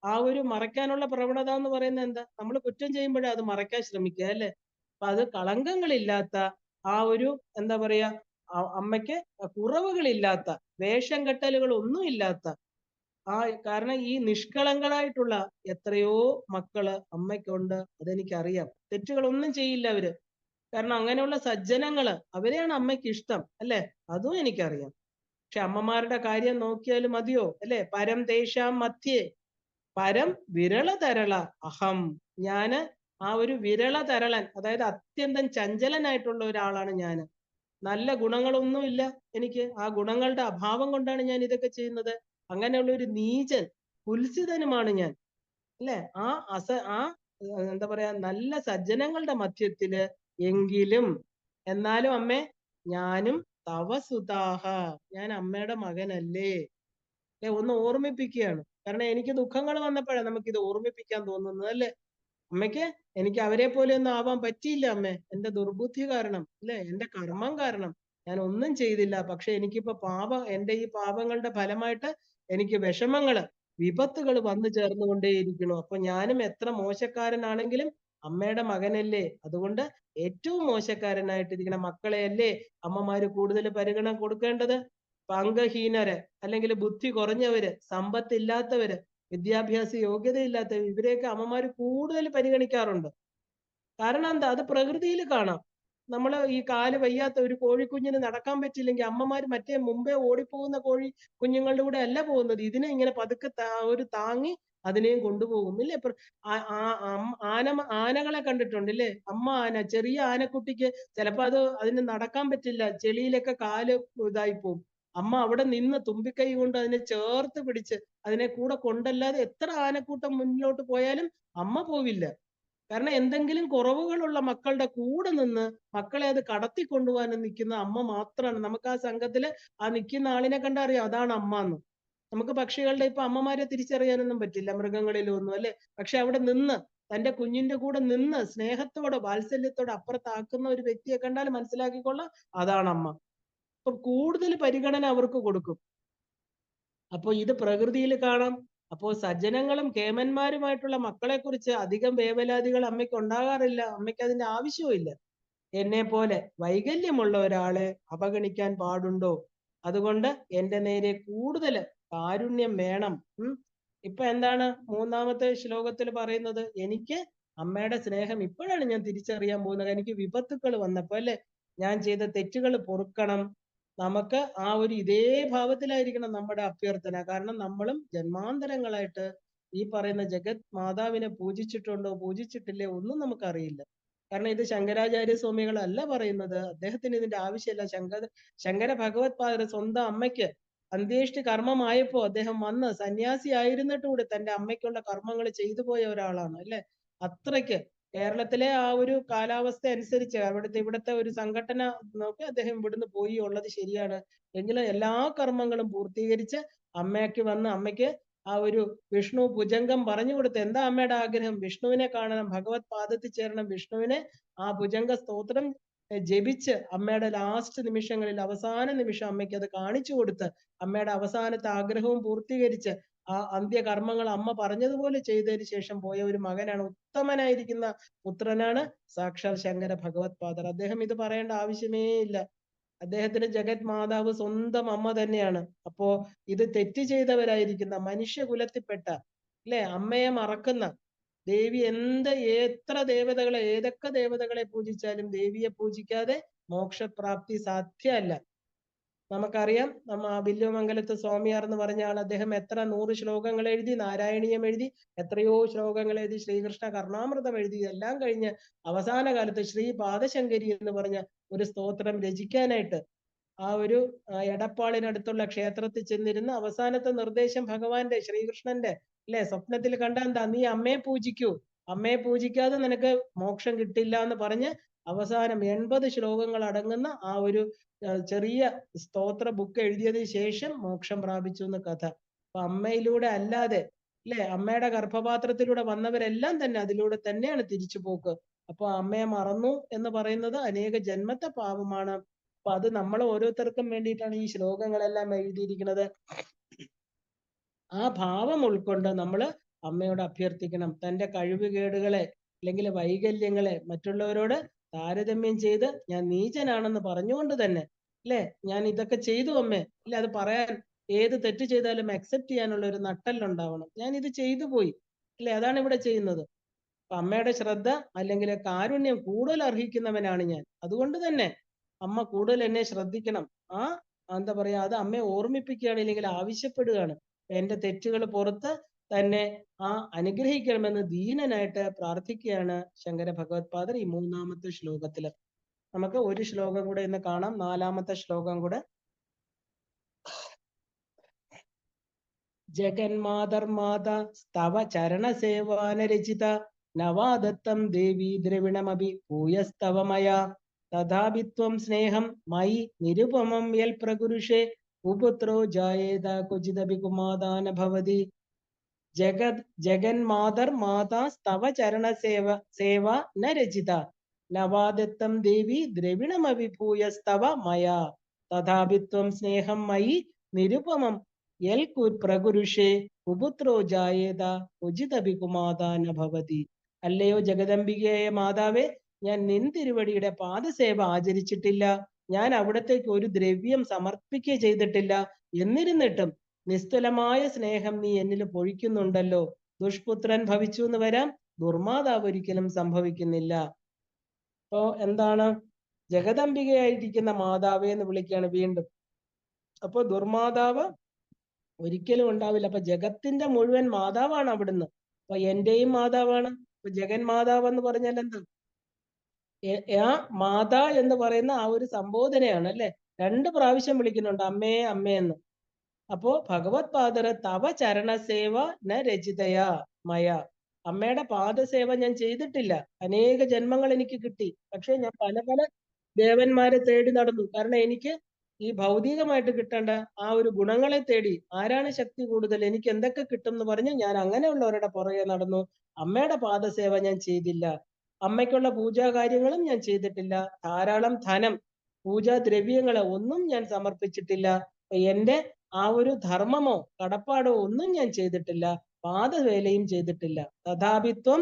ആ ഒരു മറയ്ക്കാനുള്ള പ്രവണത എന്ന് പറയുന്നത് എന്താ? നമ്മൾ കുറ്റം ചെയ്യുമ്പോഴേ അത് മറയ്ക്കാൻ ശ്രമിക്കുക, അല്ലെ? അപ്പൊ അത് കളങ്കങ്ങളില്ലാത്ത, ആ ഒരു എന്താ പറയാ, അമ്മയ്ക്ക് കുറവുകളില്ലാത്ത, വേഷം കെട്ടലുകൾ ഒന്നും ഇല്ലാത്ത, കാരണം ഈ നിഷ്കളങ്കരായിട്ടുള്ള എത്രയോ മക്കള് അമ്മയ്ക്കുണ്ട്, അതെനിക്കറിയാം. തെറ്റുകളൊന്നും ചെയ്യില്ല അവര്. കാരണം അങ്ങനെയുള്ള സജ്ജനങ്ങള്, അവരെയാണ് അമ്മയ്ക്ക് ഇഷ്ടം, അല്ലെ? അതും എനിക്കറിയാം. പക്ഷെ അമ്മമാരുടെ കാര്യം നോക്കിയാൽ മതിയോ, അല്ലെ? പരം തേഷാം മധ്യേ പരം വിരളതരള അഹം. ഞാന് ആ ഒരു വിരളതരളൻ, അതായത് അത്യന്തം ചഞ്ചലനായിട്ടുള്ള ഒരാളാണ് ഞാന്. നല്ല ഗുണങ്ങളൊന്നും ഇല്ല എനിക്ക്. ആ ഗുണങ്ങളുടെ അഭാവം കൊണ്ടാണ് ഞാൻ ഇതൊക്കെ ചെയ്യുന്നത്. അങ്ങനെയുള്ള ഒരു നീചൻ, കുൽസിതനുമാണ് ഞാൻ, അല്ലെ? ആ എന്താ പറയാ, നല്ല സജ്ജനങ്ങളുടെ മധ്യത്തില് എങ്കിലും, എന്നാലും അമ്മേ, ഞാനും തവസുതാഹ, ഞാൻ അമ്മയുടെ മകനല്ലേ. ഒന്ന് ഓർമ്മിപ്പിക്കുകയാണ്. കാരണം എനിക്ക് ദുഃഖങ്ങൾ വന്നപ്പോഴാണ് നമുക്കിത് ഓർമ്മിപ്പിക്കാൻ തോന്നുന്നത്, അല്ലെ? അമ്മയ്ക്ക് എനിക്ക് അവരെ പോലെ ഒന്നും ആവാൻ പറ്റിയില്ല അമ്മേ, എന്റെ ദുർബുദ്ധി കാരണം, അല്ലെ? എന്റെ കർമ്മം കാരണം ഞാൻ ഒന്നും ചെയ്തില്ല. പക്ഷെ എനിക്കിപ്പോ എന്റെ ഈ പാപങ്ങളുടെ ഫലമായിട്ട് എനിക്ക് വിഷമങ്ങള്, വിപത്തുകൾ വന്നു ചേർന്നുകൊണ്ടേയിരിക്കണു. അപ്പൊ ഞാനും എത്ര മോശക്കാരനാണെങ്കിലും അമ്മയുടെ മകനല്ലേ. അതുകൊണ്ട് ഏറ്റവും മോശക്കാരനായിട്ടിരിക്കുന്ന മക്കളെയല്ലേ അമ്മമാര് കൂടുതൽ പരിഗണന കൊടുക്കേണ്ടത്. അംഗഹീനര്, അല്ലെങ്കിൽ ബുദ്ധി കുറഞ്ഞവര്, സമ്പത്തില്ലാത്തവര്, വിദ്യാഭ്യാസ യോഗ്യതയില്ലാത്തവർ, ഇവരെയൊക്കെ അമ്മമാര് കൂടുതൽ പരിഗണിക്കാറുണ്ട്. കാരണം എന്താ, അത് പ്രകൃതിയിൽ കാണാം. നമ്മള് ഈ കാല് വയ്യാത്ത ഒരു കോഴിക്കുഞ്ഞിന് നടക്കാൻ പറ്റില്ലെങ്കിൽ അമ്മമാര് മറ്റേ മുമ്പേ ഓടിപ്പോകുന്ന കോഴി കുഞ്ഞുങ്ങളുടെ കൂടെ അല്ല പോകുന്നത്. ഇതിനെ ഇങ്ങനെ പതുക്കെ ഒരു താങ്ങി അതിനെയും കൊണ്ടുപോകും ഇല്ലേ? ആനകളെ കണ്ടിട്ടുണ്ട് അമ്മ ആന, ചെറിയ ആനക്കുട്ടിക്ക് ചിലപ്പോ അതിന് നടക്കാൻ പറ്റില്ല, ചെളിയിലൊക്കെ കാല് ഇതായി പോകും. അമ്മ അവിടെ നിന്ന് തുമ്പിക്കൈ കൊണ്ട് അതിനെ ചേർത്ത് പിടിച്ച് അതിനെ കൂടെ കൊണ്ടല്ലാതെ എത്ര ആനക്കൂട്ടം മുന്നിലോട്ട് പോയാലും അമ്മ പോവില്ല. കാരണം എന്തെങ്കിലും കുറവുകളുള്ള മക്കളുടെ കൂടെ നിന്ന് മക്കളെ അത് കടത്തി കൊണ്ടുപോകാൻ നിൽക്കുന്ന അമ്മ മാത്രമാണ്. നമുക്ക് ആ സംഘത്തില് ആ നിൽക്കുന്ന ആളിനെ കണ്ടറിയാം അതാണ് അമ്മ എന്ന്. നമുക്ക് പക്ഷികളുടെ ഇപ്പൊ അമ്മമാരെ തിരിച്ചറിയാനൊന്നും പറ്റില്ല, മൃഗങ്ങളിലും ഒന്നും അല്ലെ. പക്ഷെ അവിടെ നിന്ന് തന്റെ കുഞ്ഞിന്റെ കൂടെ നിന്ന് സ്നേഹത്തോടെ വാത്സല്യത്തോടെ അപ്പുറത്താക്കുന്ന ഒരു വ്യക്തിയെ കണ്ടാൽ മനസ്സിലാക്കിക്കൊള്ളാം അതാണ് അമ്മ. അപ്പൊ കൂടുതൽ പരിഗണന അവർക്ക് കൊടുക്കും. അപ്പൊ ഇത് പ്രകൃതിയിൽ കാണാം. അപ്പോ സജ്ജനങ്ങളും കേമന്മാരുമായിട്ടുള്ള മക്കളെ കുറിച്ച് അധികം വേവലാതികൾ അമ്മയ്ക്ക് ഉണ്ടാകാറില്ല. അമ്മയ്ക്ക് അതിന്റെ ആവശ്യവും ഇല്ല. എന്നെ പോലെ വൈകല്യമുള്ള ഒരാളെ അവഗണിക്കാൻ പാടുണ്ടോ? അതുകൊണ്ട് എന്റെ നേരെ കൂടുതൽ കാരുണ്യം വേണം. ഇപ്പൊ എന്താണ് മൂന്നാമത്തെ ശ്ലോകത്തിൽ പറയുന്നത്? എനിക്ക് അമ്മയുടെ സ്നേഹം ഇപ്പോഴാണ് ഞാൻ തിരിച്ചറിയാൻ പോകുന്നത്. എനിക്ക് വിപത്തുക്കൾ വന്നപ്പോ അല്ലെ, ഞാൻ ചെയ്ത തെറ്റുകൾ പൊറുക്കണം. നമുക്ക് ആ ഒരു ഇതേ ഭാവത്തിലായിരിക്കണം നമ്മുടെ അഭ്യർത്ഥന. കാരണം നമ്മളും ജന്മാന്തരങ്ങളായിട്ട് ഈ പറയുന്ന ജഗത് മാതാവിനെ പൂജിച്ചിട്ടുണ്ടോ പൂജിച്ചിട്ടില്ലേ ഒന്നും നമുക്കറിയില്ല. കാരണം ഇത് ശങ്കരാചാര്യ സ്വാമികളല്ല പറയുന്നത്, അദ്ദേഹത്തിന് ഇതിന്റെ ആവശ്യമില്ല. ശങ്കര ഭഗവത് പാദർ സ്വന്തം അമ്മയ്ക്ക് അന്ത്യേഷ്ടി കർമ്മമായപ്പോ അദ്ദേഹം വന്ന് സന്യാസി ആയിരുന്നിട്ട് കൂടി തന്റെ അമ്മയ്ക്കുള്ള കർമ്മങ്ങൾ ചെയ്തു പോയ ഒരാളാണ് അല്ലെ. അത്രയ്ക്ക് കേരളത്തിലെ ആ ഒരു കാലാവസ്ഥ അനുസരിച്ച് ഇവിടുത്തെ ഒരു സംഘടന നോക്കി അദ്ദേഹം ഇവിടുന്ന് പോയി ഉള്ളത് ശരിയാണ്. എങ്കിലും എല്ലാ കർമ്മങ്ങളും പൂർത്തീകരിച്ച് അമ്മയ്ക്ക് വന്ന് അമ്മയ്ക്ക് ആ ഒരു വിഷ്ണു ഭുജംഗം പറഞ്ഞു കൊടുത്ത്, എന്താ അമ്മയുടെ ആഗ്രഹം? വിഷ്ണുവിനെ കാണണം, ഭഗവത് പാദത്തിൽ ചേരണം, വിഷ്ണുവിനെ ആ ഭുജംഗ സ്തോത്രം ജപിച്ച് അമ്മയുടെ ലാസ്റ്റ് നിമിഷങ്ങളിൽ അവസാന നിമിഷം അമ്മയ്ക്ക് അത് കാണിച്ചു കൊടുത്ത് അമ്മയുടെ അവസാനത്തെ ആഗ്രഹവും പൂർത്തീകരിച്ച് ആ അന്ത്യകർമ്മങ്ങൾ അമ്മ പറഞ്ഞതുപോലെ ചെയ്തതിന് ശേഷം പോയ ഒരു മകനാണ്, ഉത്തമനായിരിക്കുന്ന പുത്രനാണ് സാക്ഷാൽ ശങ്കര ഭഗവത് പാദർ. അദ്ദേഹം ഇത് പറയേണ്ട ആവശ്യമേ ഇല്ല. അദ്ദേഹത്തിന് ജഗത് മാതാവ് സ്വന്തം അമ്മ തന്നെയാണ്. അപ്പോ ഇത് തെറ്റ് ചെയ്തവരായിരിക്കുന്ന മനുഷ്യകുലത്തിൽപ്പെട്ട അല്ലെ, അമ്മയെ മറക്കുന്ന ദേവി എത്ര ദേവതകളെ ഏതൊക്കെ ദേവതകളെ പൂജിച്ചാലും ദേവിയെ പൂജിക്കാതെ മോക്ഷപ്രാപ്തി സാധ്യമല്ല. നമുക്കറിയാം, വില്വമംഗലത്ത് സ്വാമിയാർ എന്ന് പറഞ്ഞ ആൾ, അദ്ദേഹം എത്ര 100 ശ്ലോകങ്ങൾ എഴുതി, നാരായണീയം എഴുതി, എത്രയോ ശ്ലോകങ്ങൾ എഴുതി, ശ്രീകൃഷ്ണ കർണാമൃതം എഴുതി. എല്ലാം കഴിഞ്ഞ് അവസാന കാലത്ത് ശ്രീ പാദശങ്കരി എന്ന് പറഞ്ഞ ഒരു സ്തോത്രം രചിക്കാനായിട്ട് ആ ഒരു എടപ്പാളിനടുത്തുള്ള ക്ഷേത്രത്തിൽ ചെന്നിരുന്ന് അവസാനത്തെ നിർദ്ദേശം ഭഗവാന്റെ ശ്രീകൃഷ്ണന്റെ അല്ലെ സ്വപ്നത്തിൽ കണ്ട എന്താ? നീ അമ്മയെ പൂജിക്കൂ, അമ്മയെ പൂജിക്കാതെ നിനക്ക് മോക്ഷം കിട്ടില്ല എന്ന് പറഞ്ഞ് അവസാനം 80 ശ്ലോകങ്ങൾ അടങ്ങുന്ന ആ ഒരു ചെറിയ സ്തോത്ര ബുക്ക് എഴുതിയതിനു ശേഷം മോക്ഷം പ്രാപിച്ചു എന്ന് കഥ. അപ്പൊ അമ്മയിലൂടെ അല്ലാതെ അല്ലെ, അമ്മയുടെ ഗർഭപാത്രത്തിലൂടെ വന്നവരെല്ലാം തന്നെ അതിലൂടെ തന്നെയാണ് തിരിച്ചു പോക്ക്. അപ്പൊ അമ്മയെ മറന്നു എന്ന് പറയുന്നത് അനേക ജന്മത്തെ പാപമാണ്. അപ്പൊ അത് നമ്മൾ ഓരോരുത്തർക്കും വേണ്ടിയിട്ടാണ് ഈ ശ്ലോകങ്ങളെല്ലാം എഴുതിയിരിക്കുന്നത്. ആ ഭാവം ഉൾക്കൊണ്ട് നമ്മൾ അമ്മയോട് അഭ്യർത്ഥിക്കണം. തന്റെ കഴിവുകേടുകളെ അല്ലെങ്കിൽ വൈകല്യങ്ങളെ മറ്റുള്ളവരോട് താരതമ്യം ചെയ്ത് ഞാൻ നീചനാണെന്ന് പറഞ്ഞുകൊണ്ട് തന്നെ അല്ലെ, ഞാൻ ഇതൊക്കെ ചെയ്തു അമ്മേ അല്ലെ, അത് പറയാൻ ഏത് തെറ്റ് ചെയ്താലും അക്സെപ്റ്റ് ചെയ്യാനുള്ള ഒരു നട്ടല്ലുണ്ടാവണം. ഞാൻ ഇത് ചെയ്തു പോയി അല്ലെ, അതാണ് ഇവിടെ ചെയ്യുന്നത്. അപ്പൊ അമ്മയുടെ ശ്രദ്ധ അല്ലെങ്കിൽ കാരുണ്യം കൂടുതൽ അർഹിക്കുന്നവനാണ് ഞാൻ. അതുകൊണ്ട് തന്നെ അമ്മ കൂടുതൽ എന്നെ ശ്രദ്ധിക്കണം. എന്താ പറയാ, അത് അമ്മയെ ഓർമ്മിപ്പിക്കുകയാണ്, ഇല്ലെങ്കിൽ ആവശ്യപ്പെടുകയാണ്. എന്റെ തെറ്റുകൾ പുറത്ത് തന്നെ അനുഗ്രഹിക്കണമെന്ന് ദീനനായിട്ട് പ്രാർത്ഥിക്കുകയാണ് ശങ്കര ഭഗവത് പാദർ ഈ 3-ാമത്തെ ശ്ലോകത്തില്. നമുക്ക് ഒരു ശ്ലോകം കൂടെ ഇന്ന് കാണാം, 4-ാമത്തെ ശ്ലോകം കൂടെ. ജഗന്മാതർമാത സ്തവ ചരണസേവാനരചിത നവാദത്തം ദേവി ദ്രവിണമഭി ഭൂയസ്തവമയാ തഥാപി ത്വം സ്നേഹം മയി നിരുപമം യൽ പ്രകുരുഷേ കുപുത്രോ ജായേത ക്വചിദപി കുമാദാന ഭവതി. ജഗന്മാതർ മാതാ സ്തവ ചരണ സേവ ന രചിത നവാദത്തം ദേവി ദ്രവിണമവിഭൂയസ്തവ മയാ തഥാപി ത്വം സ്നേഹം മയി നിരുപമം യൽ പ്രകുരുഷേ കുപുത്രോ ജായേത ക്വചിദപി കുമാദാന ഭവതി. അല്ലയോ ജഗദംബികയായ മാതാവേ, ഞാൻ നിൻ തിരുവടിയുടെ പാദസേവ ആചരിച്ചിട്ടില്ല, ഞാൻ അവിടത്തേക്ക് ഒരു ദ്രവ്യം സമർപ്പിക്കുക ചെയ്തിട്ടില്ല. എന്നിരുന്നിട്ടും നിസ്തുലമായ സ്നേഹം നീ എന്നിൽ പൊഴിക്കുന്നുണ്ടല്ലോ. ദുഷ്പുത്രൻ ഭവിച്ചു എന്ന് വരാം, ദുർമാതാവ് ഒരിക്കലും സംഭവിക്കുന്നില്ല. അപ്പോ എന്താണ്? ജഗദംബികയായിരിക്കുന്ന മാതാവേ എന്ന് വിളിക്കുകയാണ് വീണ്ടും. അപ്പൊ ദുർമാതാവ് ഒരിക്കലും ഉണ്ടാവില്ല. അപ്പൊ ജഗത്തിന്റെ മുഴുവൻ മാതാവാണ് അവിടുന്ന്. അപ്പൊ എന്റെയും മാതാവാണ്. അപ്പൊ ജഗൻ മാതാവ് എന്ന് പറഞ്ഞാൽ എന്താ? ആ മാതാ എന്ന് പറയുന്ന ആ ഒരു സംബോധനയാണ് അല്ലെ. 2 പ്രാവശ്യം വിളിക്കുന്നുണ്ട് അമ്മേ അമ്മേ എന്ന്. അപ്പോ ഭഗവത് പാദര തവ ചരണസേവ ന രചിതയാ മയ. അമ്മയുടെ പാദസേവ ഞാൻ ചെയ്തിട്ടില്ല. അനേക ജന്മങ്ങൾ എനിക്ക് കിട്ടി. പക്ഷെ ഞാൻ പല പല ദേവന്മാരെ തേടി നടന്നു. കാരണം എനിക്ക് ഈ ഭൗതികമായിട്ട് കിട്ടേണ്ട ആ ഒരു ഗുണങ്ങളെ തേടി ആരാണ് ശക്തി കൂടുതൽ, എനിക്ക് എന്തൊക്കെ കിട്ടും എന്ന് പറഞ്ഞ് ഞാൻ അങ്ങനെയുള്ളവരുടെ പുറകെ നടന്നു. അമ്മയുടെ പാദസേവ ഞാൻ ചെയ്തില്ല. അമ്മയ്ക്കുള്ള പൂജാ കാര്യങ്ങളും ഞാൻ ചെയ്തിട്ടില്ല. ധാരാളം ധനം, പൂജാ ദ്രവ്യങ്ങള് ഒന്നും ഞാൻ സമർപ്പിച്ചിട്ടില്ല. എന്റെ ആ ഒരു ധർമ്മമോ കടപ്പാടോ ഒന്നും ഞാൻ ചെയ്തിട്ടില്ല. പാദവേലയും ചെയ്തിട്ടില്ല. തഥാപിത്വം,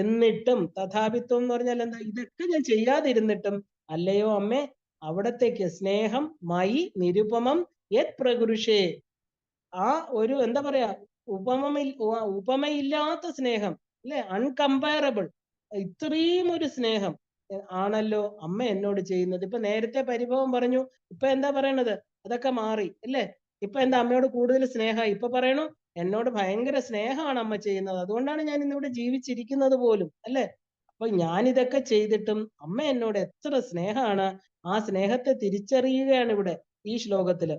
എന്നിട്ടും, തഥാപിത്വം എന്ന് പറഞ്ഞാൽ എന്താ? ഇതൊക്കെ ഞാൻ ചെയ്യാതിരുന്നിട്ടും അല്ലയോ അമ്മേ, അവിടത്തേക്ക് സ്നേഹം മയി നിരുപമം യത് പ്രകൃഷേ, ആ ഒരു എന്താ പറയാ, ഉപമയില്ലാത്ത സ്നേഹം അല്ലെ, അൺകമ്പയറബിൾ, ഇത്രയും ഒരു സ്നേഹം ആണല്ലോ അമ്മ എന്നോട് ചെയ്യുന്നത്. ഇപ്പൊ നേരത്തെ പരിഭവം പറഞ്ഞു, ഇപ്പൊ എന്താ പറയണത്? അതൊക്കെ മാറി അല്ലേ. ഇപ്പൊ എന്താ? അമ്മയോട് കൂടുതൽ സ്നേഹം. ഇപ്പൊ പറയണു എന്നോട് ഭയങ്കര സ്നേഹമാണ് അമ്മ ചെയ്യുന്നത്, അതുകൊണ്ടാണ് ഞാൻ ഇന്നിവിടെ ജീവിച്ചിരിക്കുന്നത് പോലും അല്ലെ. അപ്പൊ ഞാൻ ഇതൊക്കെ ചെയ്തിട്ടും അമ്മ എന്നോട് എത്ര സ്നേഹമാണ്. ആ സ്നേഹത്തെ തിരിച്ചറിയുകയാണ് ഇവിടെ ഈ ശ്ലോകത്തില്.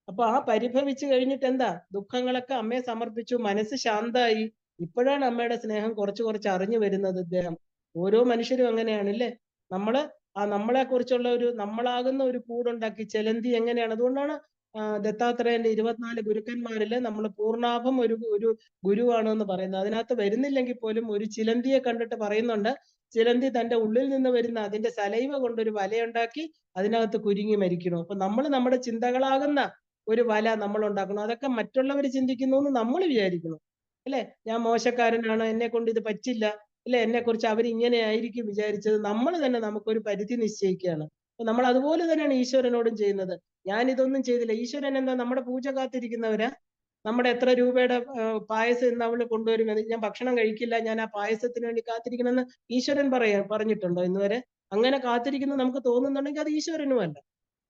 അപ്പൊ ആ പരിഭവിച്ചു കഴിഞ്ഞിട്ട് എന്താ? ദുഃഖങ്ങളൊക്കെ അമ്മയെ സമർപ്പിച്ചു, മനസ്സ് ശാന്തായി. ഇപ്പോഴാണ് അമ്മയുടെ സ്നേഹം കുറച്ച് കുറച്ച് അറിഞ്ഞു വരുന്നത് ഇദ്ദേഹം. ഓരോ മനുഷ്യരും അങ്ങനെയാണ് അല്ലേ. നമ്മളെ കുറിച്ചുള്ള ഒരു, നമ്മളാകുന്ന ഒരു കൂടുണ്ടാക്കി ചെലന്തി എങ്ങനെയാണ്. അതുകൊണ്ടാണ് ദത്താത്രേയന്റെ 24 ഗുരുക്കന്മാരില് നമ്മൾ പൂർണ്ണാഭം ഒരു ഒരു ഗുരുവാണ് എന്ന് പറയുന്നത്. അതിനകത്ത് വരുന്നില്ലെങ്കിൽ പോലും ഒരു ചിലന്തിയെ കണ്ടിട്ട് പറയുന്നുണ്ട്, ചിലന്തി തന്റെ ഉള്ളിൽ നിന്ന് വരുന്ന അതിന്റെ സലൈവ കൊണ്ടൊരു വലയുണ്ടാക്കി അതിനകത്ത് കുരുങ്ങി മരിക്കണു. അപ്പൊ നമ്മൾ നമ്മുടെ ചിന്തകളാകുന്ന ഒരു വല നമ്മൾ ഉണ്ടാക്കണം. അതൊക്കെ മറ്റുള്ളവർ ചിന്തിക്കുന്നു എന്ന് നമ്മൾ വിചാരിക്കണം അല്ലെ. ഞാൻ മോശക്കാരനാണ്, എന്നെ കൊണ്ട് ഇത് പറ്റില്ല അല്ലെ, എന്നെ കുറിച്ച് അവർ ഇങ്ങനെ ആയിരിക്കും വിചാരിച്ചത്. നമ്മൾ തന്നെ നമുക്കൊരു പരിധി നിശ്ചയിക്കുകയാണ്. അപ്പൊ നമ്മൾ അതുപോലെ തന്നെയാണ് ഈശ്വരനോടും ചെയ്യുന്നത്. ഞാൻ ഇതൊന്നും ചെയ്തില്ല. ഈശ്വരൻ എന്താ? നമ്മുടെ പൂജ കാത്തിരിക്കുന്നവരാ. നമ്മുടെ എത്ര രൂപയുടെ പായസം ഇന്ന് അവള് കൊണ്ടുവരും, ഞാൻ ഭക്ഷണം കഴിക്കില്ല, ഞാൻ ആ പായസത്തിന് വേണ്ടി കാത്തിരിക്കണമെന്ന് ഈശ്വരൻ പറഞ്ഞിട്ടുണ്ടോ ഇന്ന് വരെ? അങ്ങനെ കാത്തിരിക്കുന്നത് നമുക്ക് തോന്നുന്നുണ്ടെങ്കിൽ അത് ഈശ്വരനുമല്ല,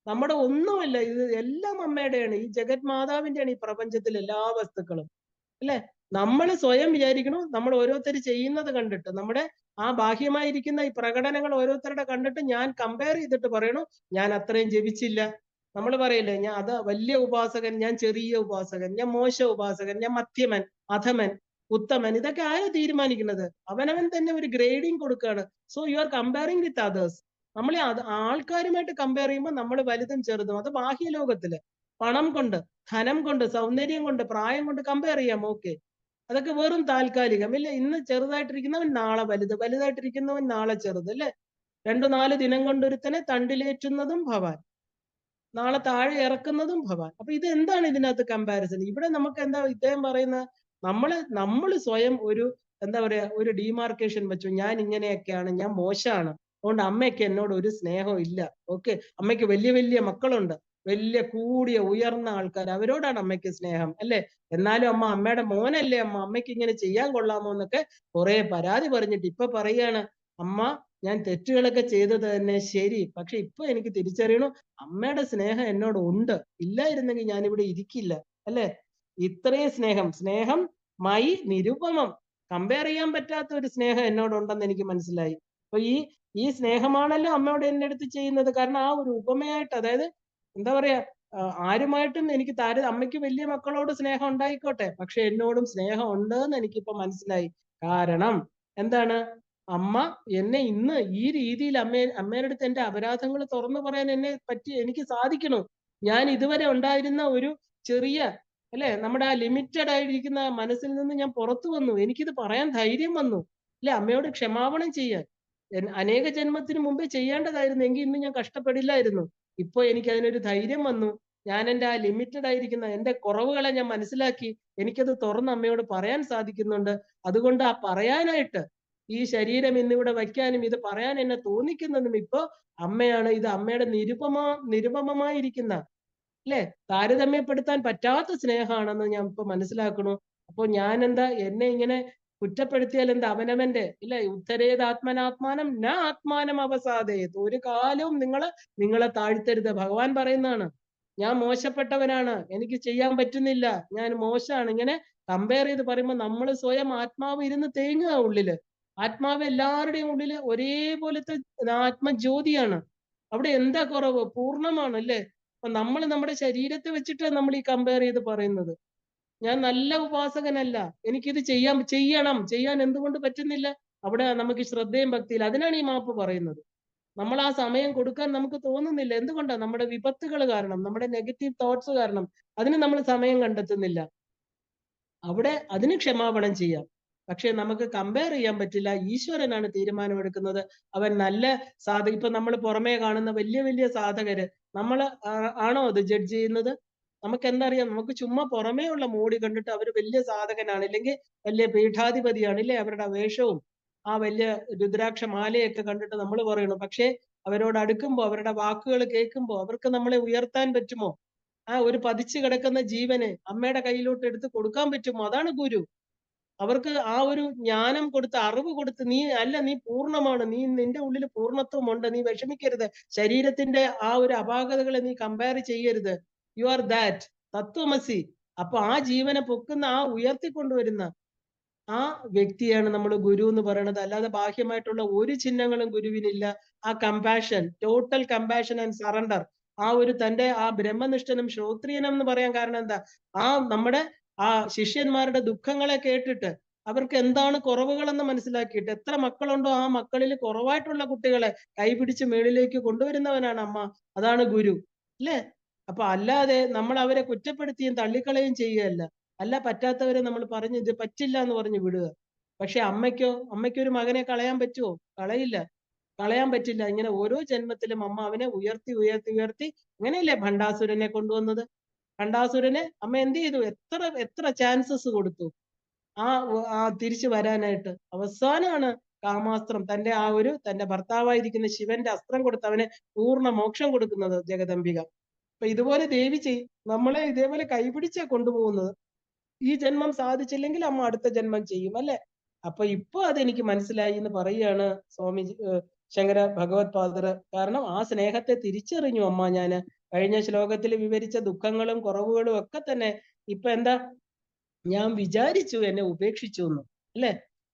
നമ്മുടെ ഒന്നുമല്ല. ഇത് എല്ലാം അമ്മയുടെയാണ്. ഈ ജഗത് മാതാവിന്റെയാണ് ഈ പ്രപഞ്ചത്തിലെ എല്ലാ വസ്തുക്കളും അല്ലെ. നമ്മൾ സ്വയം വിചാരിക്കണം, നമ്മൾ ഓരോരുത്തർ ചെയ്യുന്നത് കണ്ടിട്ട്, നമ്മുടെ ആ ബാഹ്യമായിരിക്കുന്ന ഈ പ്രകടനങ്ങൾ ഓരോരുത്തരുടെ കണ്ടിട്ട് ഞാൻ കമ്പയർ ചെയ്തിട്ട് പറയണു ഞാൻ അത്രയും ജപിച്ചില്ല. നമ്മൾ പറയില്ലേ, ഞാൻ അത് വലിയ ഉപാസകൻ, ഞാൻ ചെറിയ ഉപാസകൻ, ഞാൻ മോശ ഉപാസകൻ, ഞാൻ മധ്യമൻ, അധമൻ, ഉത്തമൻ. ഇതൊക്കെ ആരാ തീരുമാനിക്കുന്നത്? അവനവൻ തന്നെ ഒരു ഗ്രേഡിങ് കൊടുക്കുകയാണ്. So you are comparing with others. നമ്മളെ ആൾക്കാരുമായിട്ട് കമ്പയർ ചെയ്യുമ്പോൾ നമ്മൾ വലുതും ചെറുതും. അത് ബാഹ്യ ലോകത്തില് പണം കൊണ്ട്, ധനം കൊണ്ട്, സൗന്ദര്യം കൊണ്ട്, പ്രായം കൊണ്ട് കമ്പയർ ചെയ്യാം. ഓക്കെ, അതൊക്കെ വെറും താൽക്കാലികം ഇല്ല. ഇന്ന് ചെറുതായിട്ടിരിക്കുന്നവൻ നാളെ വലുത്, വലുതായിട്ടിരിക്കുന്നവൻ നാളെ ചെറുത് അല്ലെ. 2-4 ദിനം കൊണ്ടൊരുത്തനെ തണ്ടിലേറ്റുന്നതും ഭവാൻ, നാളെ താഴെ ഇറക്കുന്നതും ഭവാൻ. അപ്പൊ ഇത് എന്താണ് ഇതിനകത്ത് കമ്പാരിസൺ? ഇവിടെ നമുക്ക് എന്താ ഇദ്ദേഹം പറയുന്ന, നമ്മൾ സ്വയം ഒരു എന്താ പറയാ, ഒരു ഡിമാർക്കേഷൻ വെച്ചു. ഞാൻ ഇങ്ങനെയൊക്കെയാണ്, ഞാൻ മോശമാണ്, അതുകൊണ്ട് അമ്മയ്ക്ക് എന്നോട് ഒരു സ്നേഹവും ഇല്ല. ഓക്കെ, അമ്മയ്ക്ക് വലിയ വലിയ മക്കളുണ്ട്, വലിയ കൂടിയ ഉയർന്ന ആൾക്കാർ, അവരോടാണ് അമ്മയ്ക്ക് സ്നേഹം അല്ലെ. എന്നാലും അമ്മയുടെ മോനല്ലേ, അമ്മയ്ക്ക് ഇങ്ങനെ ചെയ്യാൻ കൊള്ളാമോ എന്നൊക്കെ കുറെ പരാതി പറഞ്ഞിട്ട് ഇപ്പൊ പറയാണ്, അമ്മ ഞാൻ തെറ്റുകളൊക്കെ ചെയ്തത് തന്നെ ശരി, പക്ഷെ ഇപ്പൊ എനിക്ക് തിരിച്ചറിയണു അമ്മയുടെ സ്നേഹം എന്നോട് ഉണ്ട്, ഇല്ലായിരുന്നെങ്കിൽ ഞാൻ ഇവിടെ ഇരിക്കില്ല അല്ലെ. ഇത്രയും സ്നേഹം മൈ നിരുപമം, കമ്പയർ ചെയ്യാൻ പറ്റാത്ത ഒരു സ്നേഹം എന്നോടുണ്ടെന്ന് എനിക്ക് മനസ്സിലായി. അപ്പൊ ഈ സ്നേഹമാണല്ലോ അമ്മയോട് എന്റെ അടുത്ത് ചെയ്യുന്നത്. കാരണം ആ ഒരു ഉപമയായിട്ട്, അതായത് എന്താ പറയാ, ആരുമായിട്ടും എനിക്ക് അമ്മയ്ക്ക് വലിയ മക്കളോട് സ്നേഹം ഉണ്ടായിക്കോട്ടെ, പക്ഷെ എന്നോടും സ്നേഹം ഉണ്ട് എന്ന് എനിക്കിപ്പോ മനസ്സിലായി. കാരണം എന്താണ്? അമ്മ എന്നെ ഇന്ന് ഈ രീതിയിൽ അമ്മയുടെ അടുത്ത് എന്റെ അപരാധങ്ങൾ തുറന്നു പറയാൻ എനിക്ക് സാധിക്കണു. ഞാൻ ഇതുവരെ ഉണ്ടായിരുന്ന ഒരു ചെറിയ അല്ലെ, നമ്മുടെ ആ ലിമിറ്റഡ് ആയിരിക്കുന്ന മനസ്സിൽ നിന്ന് ഞാൻ പുറത്തു വന്നു. എനിക്കിത് പറയാൻ ധൈര്യം വന്നു അല്ലെ, അമ്മയോട് ക്ഷമാപണം ചെയ്യാൻ. അനേക ജന്മത്തിന് മുമ്പേ ചെയ്യേണ്ടതായിരുന്നു, എങ്കിൽ ഇന്ന് ഞാൻ കഷ്ടപ്പെടില്ലായിരുന്നു. ഇപ്പൊ എനിക്ക് അതിനൊരു ധൈര്യം വന്നു. ഞാൻ എന്റെ ആ ലിമിറ്റഡ് ആയിരിക്കുന്ന എന്റെ കുറവുകളെ ഞാൻ മനസ്സിലാക്കി, എനിക്കത് തുറന്ന് അമ്മയോട് പറയാൻ സാധിക്കുന്നുണ്ട്. അതുകൊണ്ട് ആ പറയാനായിട്ട് ഈ ശരീരം ഇന്നിവിടെ വയ്ക്കാനും ഇത് പറയാൻ എന്നെ തോന്നിക്കുന്നതും ഇപ്പൊ അമ്മയാണ്. ഇത് അമ്മയുടെ നിരുപമമായിരിക്കുന്ന അല്ലെ, താരതമ്യപ്പെടുത്താൻ പറ്റാത്ത സ്നേഹമാണെന്ന് ഞാൻ ഇപ്പൊ മനസ്സിലാക്കണു. അപ്പൊ ഞാൻ എന്താ, എന്നെ ഇങ്ങനെ കുറ്റപ്പെടുത്തിയാൽ എന്താ? അവനവന്റെ ഇല്ല, ഉത്തരേത് ആത്മനാത്മാനം ന ആത്മാനം അവസാദയത്. ഒരു കാലവും നിങ്ങളെ താഴ്ത്തരുത്. ഭഗവാൻ പറയുന്നതാണ്. ഞാൻ മോശപ്പെട്ടവനാണ്, എനിക്ക് ചെയ്യാൻ പറ്റുന്നില്ല, ഞാൻ മോശമാണ്. ഇങ്ങനെ കമ്പയർ ചെയ്ത് പറയുമ്പോൾ നമ്മൾ സ്വയം ആത്മാവ് ഇരുന്ന് തേങ്ങുക ഉള്ളില്. ആത്മാവ് എല്ലാവരുടെയും ഉള്ളില് ഒരേപോലത്തെ ആത്മജ്യോതിയാണ്. അവിടെ എന്താ കുറവ്? പൂർണ്ണമാണ് അല്ലേ? അപ്പൊ നമ്മൾ നമ്മുടെ ശരീരത്തെ വെച്ചിട്ടാണ് നമ്മൾ ഈ കമ്പയർ ചെയ്ത് പറയുന്നത്. ഞാൻ നല്ല ഉപാസകനല്ല, എനിക്കിത് ചെയ്യണം എന്തുകൊണ്ട് പറ്റുന്നില്ല? അവിടെ നമുക്ക് ശ്രദ്ധയും ഭക്തിയില്ല. അതിനാണ് ഈ മാപ്പ് പറയുന്നത്. നമ്മൾ ആ സമയം കൊടുക്കാൻ നമുക്ക് തോന്നുന്നില്ല. എന്തുകൊണ്ടാണ്? നമ്മുടെ വിപത്തുകൾ കാരണം, നമ്മുടെ നെഗറ്റീവ് തോട്ട്സ് കാരണം അതിന് നമ്മൾ സമയം കണ്ടെത്തുന്നില്ല. അവിടെ അതിന് ക്ഷമാപണം ചെയ്യാം. പക്ഷെ നമുക്ക് കമ്പയർ ചെയ്യാൻ പറ്റില്ല. ഈശ്വരനാണ് തീരുമാനമെടുക്കുന്നത്. അവൻ നല്ല ഇപ്പൊ നമ്മൾ പുറമേ കാണുന്ന വലിയ വലിയ സാധകര്, നമ്മൾ ആണോ അത് ജഡ്ജ് ചെയ്യുന്നത്? നമുക്ക് എന്തറിയാം? നമുക്ക് ചുമ്മാ പുറമേ ഉള്ള മോടി കണ്ടിട്ട് അവർ വലിയ സാധകനാണ്, ഇല്ലെങ്കിൽ വലിയ പീഠാധിപതിയാണ്, ഇല്ലേ? അവരുടെ വേഷവും ആ വലിയ രുദ്രാക്ഷ മാലയൊക്കെ കണ്ടിട്ട് നമ്മൾ പറയണു. പക്ഷേ അവരോട് അടുക്കുമ്പോ, അവരുടെ വാക്കുകൾ കേൾക്കുമ്പോ അവർക്ക് നമ്മളെ ഉയർത്താൻ പറ്റുമോ? ആ ഒരു പതിച്ചു കിടക്കുന്ന ജീവനെ അമ്മയുടെ കയ്യിലോട്ട് എടുത്ത് കൊടുക്കാൻ പറ്റുമോ? അതാണ് ഗുരു. അവർക്ക് ആ ഒരു ജ്ഞാനം കൊടുത്ത്, അറിവ് കൊടുത്ത്, നീ പൂർണ്ണമാണ്, നിന്റെ ഉള്ളിൽ പൂർണ്ണത്വമുണ്ട്, നീ വിഷമിക്കരുത്, ശരീരത്തിന്റെ ആ ഒരു അപാകതകളെ നീ കമ്പയർ ചെയ്യരുത്, യു ആർ ദാറ്റ്, തത്വമസി. അപ്പൊ ആ ജീവനെ പൊക്കുന്ന, ആ ഉയർത്തിക്കൊണ്ടുവരുന്ന ആ വ്യക്തിയാണ് നമ്മൾ ഗുരു എന്ന് പറയുന്നത്. അല്ലാതെ ബാഹ്യമായിട്ടുള്ള ഒരു ചിഹ്നങ്ങളും ഗുരുവിനില്ല. ആ compassion, total compassion and surrender, ആ ഒരു തന്റെ ആ ബ്രഹ്മനിഷ്ഠനും ശ്രോത്രിയനും എന്ന് പറയാൻ കാരണം എന്താ? നമ്മുടെ ആ ശിഷ്യന്മാരുടെ ദുഃഖങ്ങളെ കേട്ടിട്ട് അവർക്ക് എന്താണ് കുറവുകളെന്ന് മനസ്സിലാക്കിയിട്ട്, എത്ര മക്കളുണ്ടോ ആ മക്കളിൽ കുറവായിട്ടുള്ള കുട്ടികളെ കൈപിടിച്ച് മേളിലേക്ക് കൊണ്ടുവരുന്നവനാണ് അമ്മ. അതാണ് ഗുരു, അല്ലേ? അപ്പൊ അല്ലാതെ നമ്മൾ അവരെ കുറ്റപ്പെടുത്തിയും തള്ളിക്കളയും ചെയ്യുകയല്ല. അല്ല, പറ്റാത്തവരെ നമ്മൾ പറഞ്ഞ് ഇത് പറ്റില്ല എന്ന് പറഞ്ഞ് വിടുക. പക്ഷെ അമ്മയ്ക്കൊരു മകനെ കളയാൻ പറ്റുമോ? കളയില്ല, കളയാൻ പറ്റില്ല. ഇങ്ങനെ ഓരോ ജന്മത്തിലും അമ്മ അവനെ ഉയർത്തി ഉയർത്തി ഉയർത്തി, അങ്ങനെയല്ലേ ഭണ്ഡാസുരനെ കൊണ്ടുവന്നത്? ഭണ്ഡാസുരനെ അമ്മ എന്ത് ചെയ്തു? എത്ര എത്ര ചാൻസസ് കൊടുത്തു ആ തിരിച്ചു വരാനായിട്ട്. അവസാനമാണ് കാമാസ്ത്രം, തന്റെ ഭർത്താവായിരിക്കുന്ന ശിവന്റെ അസ്ത്രം കൊടുത്ത് അവനെ പൂർണ്ണ മോക്ഷം കൊടുക്കുന്നത് ജഗദംബിക. അപ്പൊ ഇതുപോലെ ദേവി നമ്മളെ ഇതേപോലെ കൈപിടിച്ചാ കൊണ്ടുപോകുന്നത്. ഈ ജന്മം സാധിച്ചില്ലെങ്കിൽ അമ്മ അടുത്ത ജന്മം ചെയ്യും, അല്ലെ? അപ്പൊ ഇപ്പൊ അതെനിക്ക് മനസ്സിലായി എന്ന് പറയുകയാണ് സ്വാമി ശങ്കര ഭഗവത് പാദർ. കാരണം ആ സ്നേഹത്തെ തിരിച്ചറിഞ്ഞു അമ്മ. ഞാന് കഴിഞ്ഞ ശ്ലോകത്തിൽ വിവരിച്ച ദുഃഖങ്ങളും കുറവുകളും ഒക്കെ തന്നെ ഇപ്പൊ എന്താ, ഞാൻ വിചാരിച്ചു എന്നെ ഉപേക്ഷിച്ചു എന്ന്, അല്ലെ?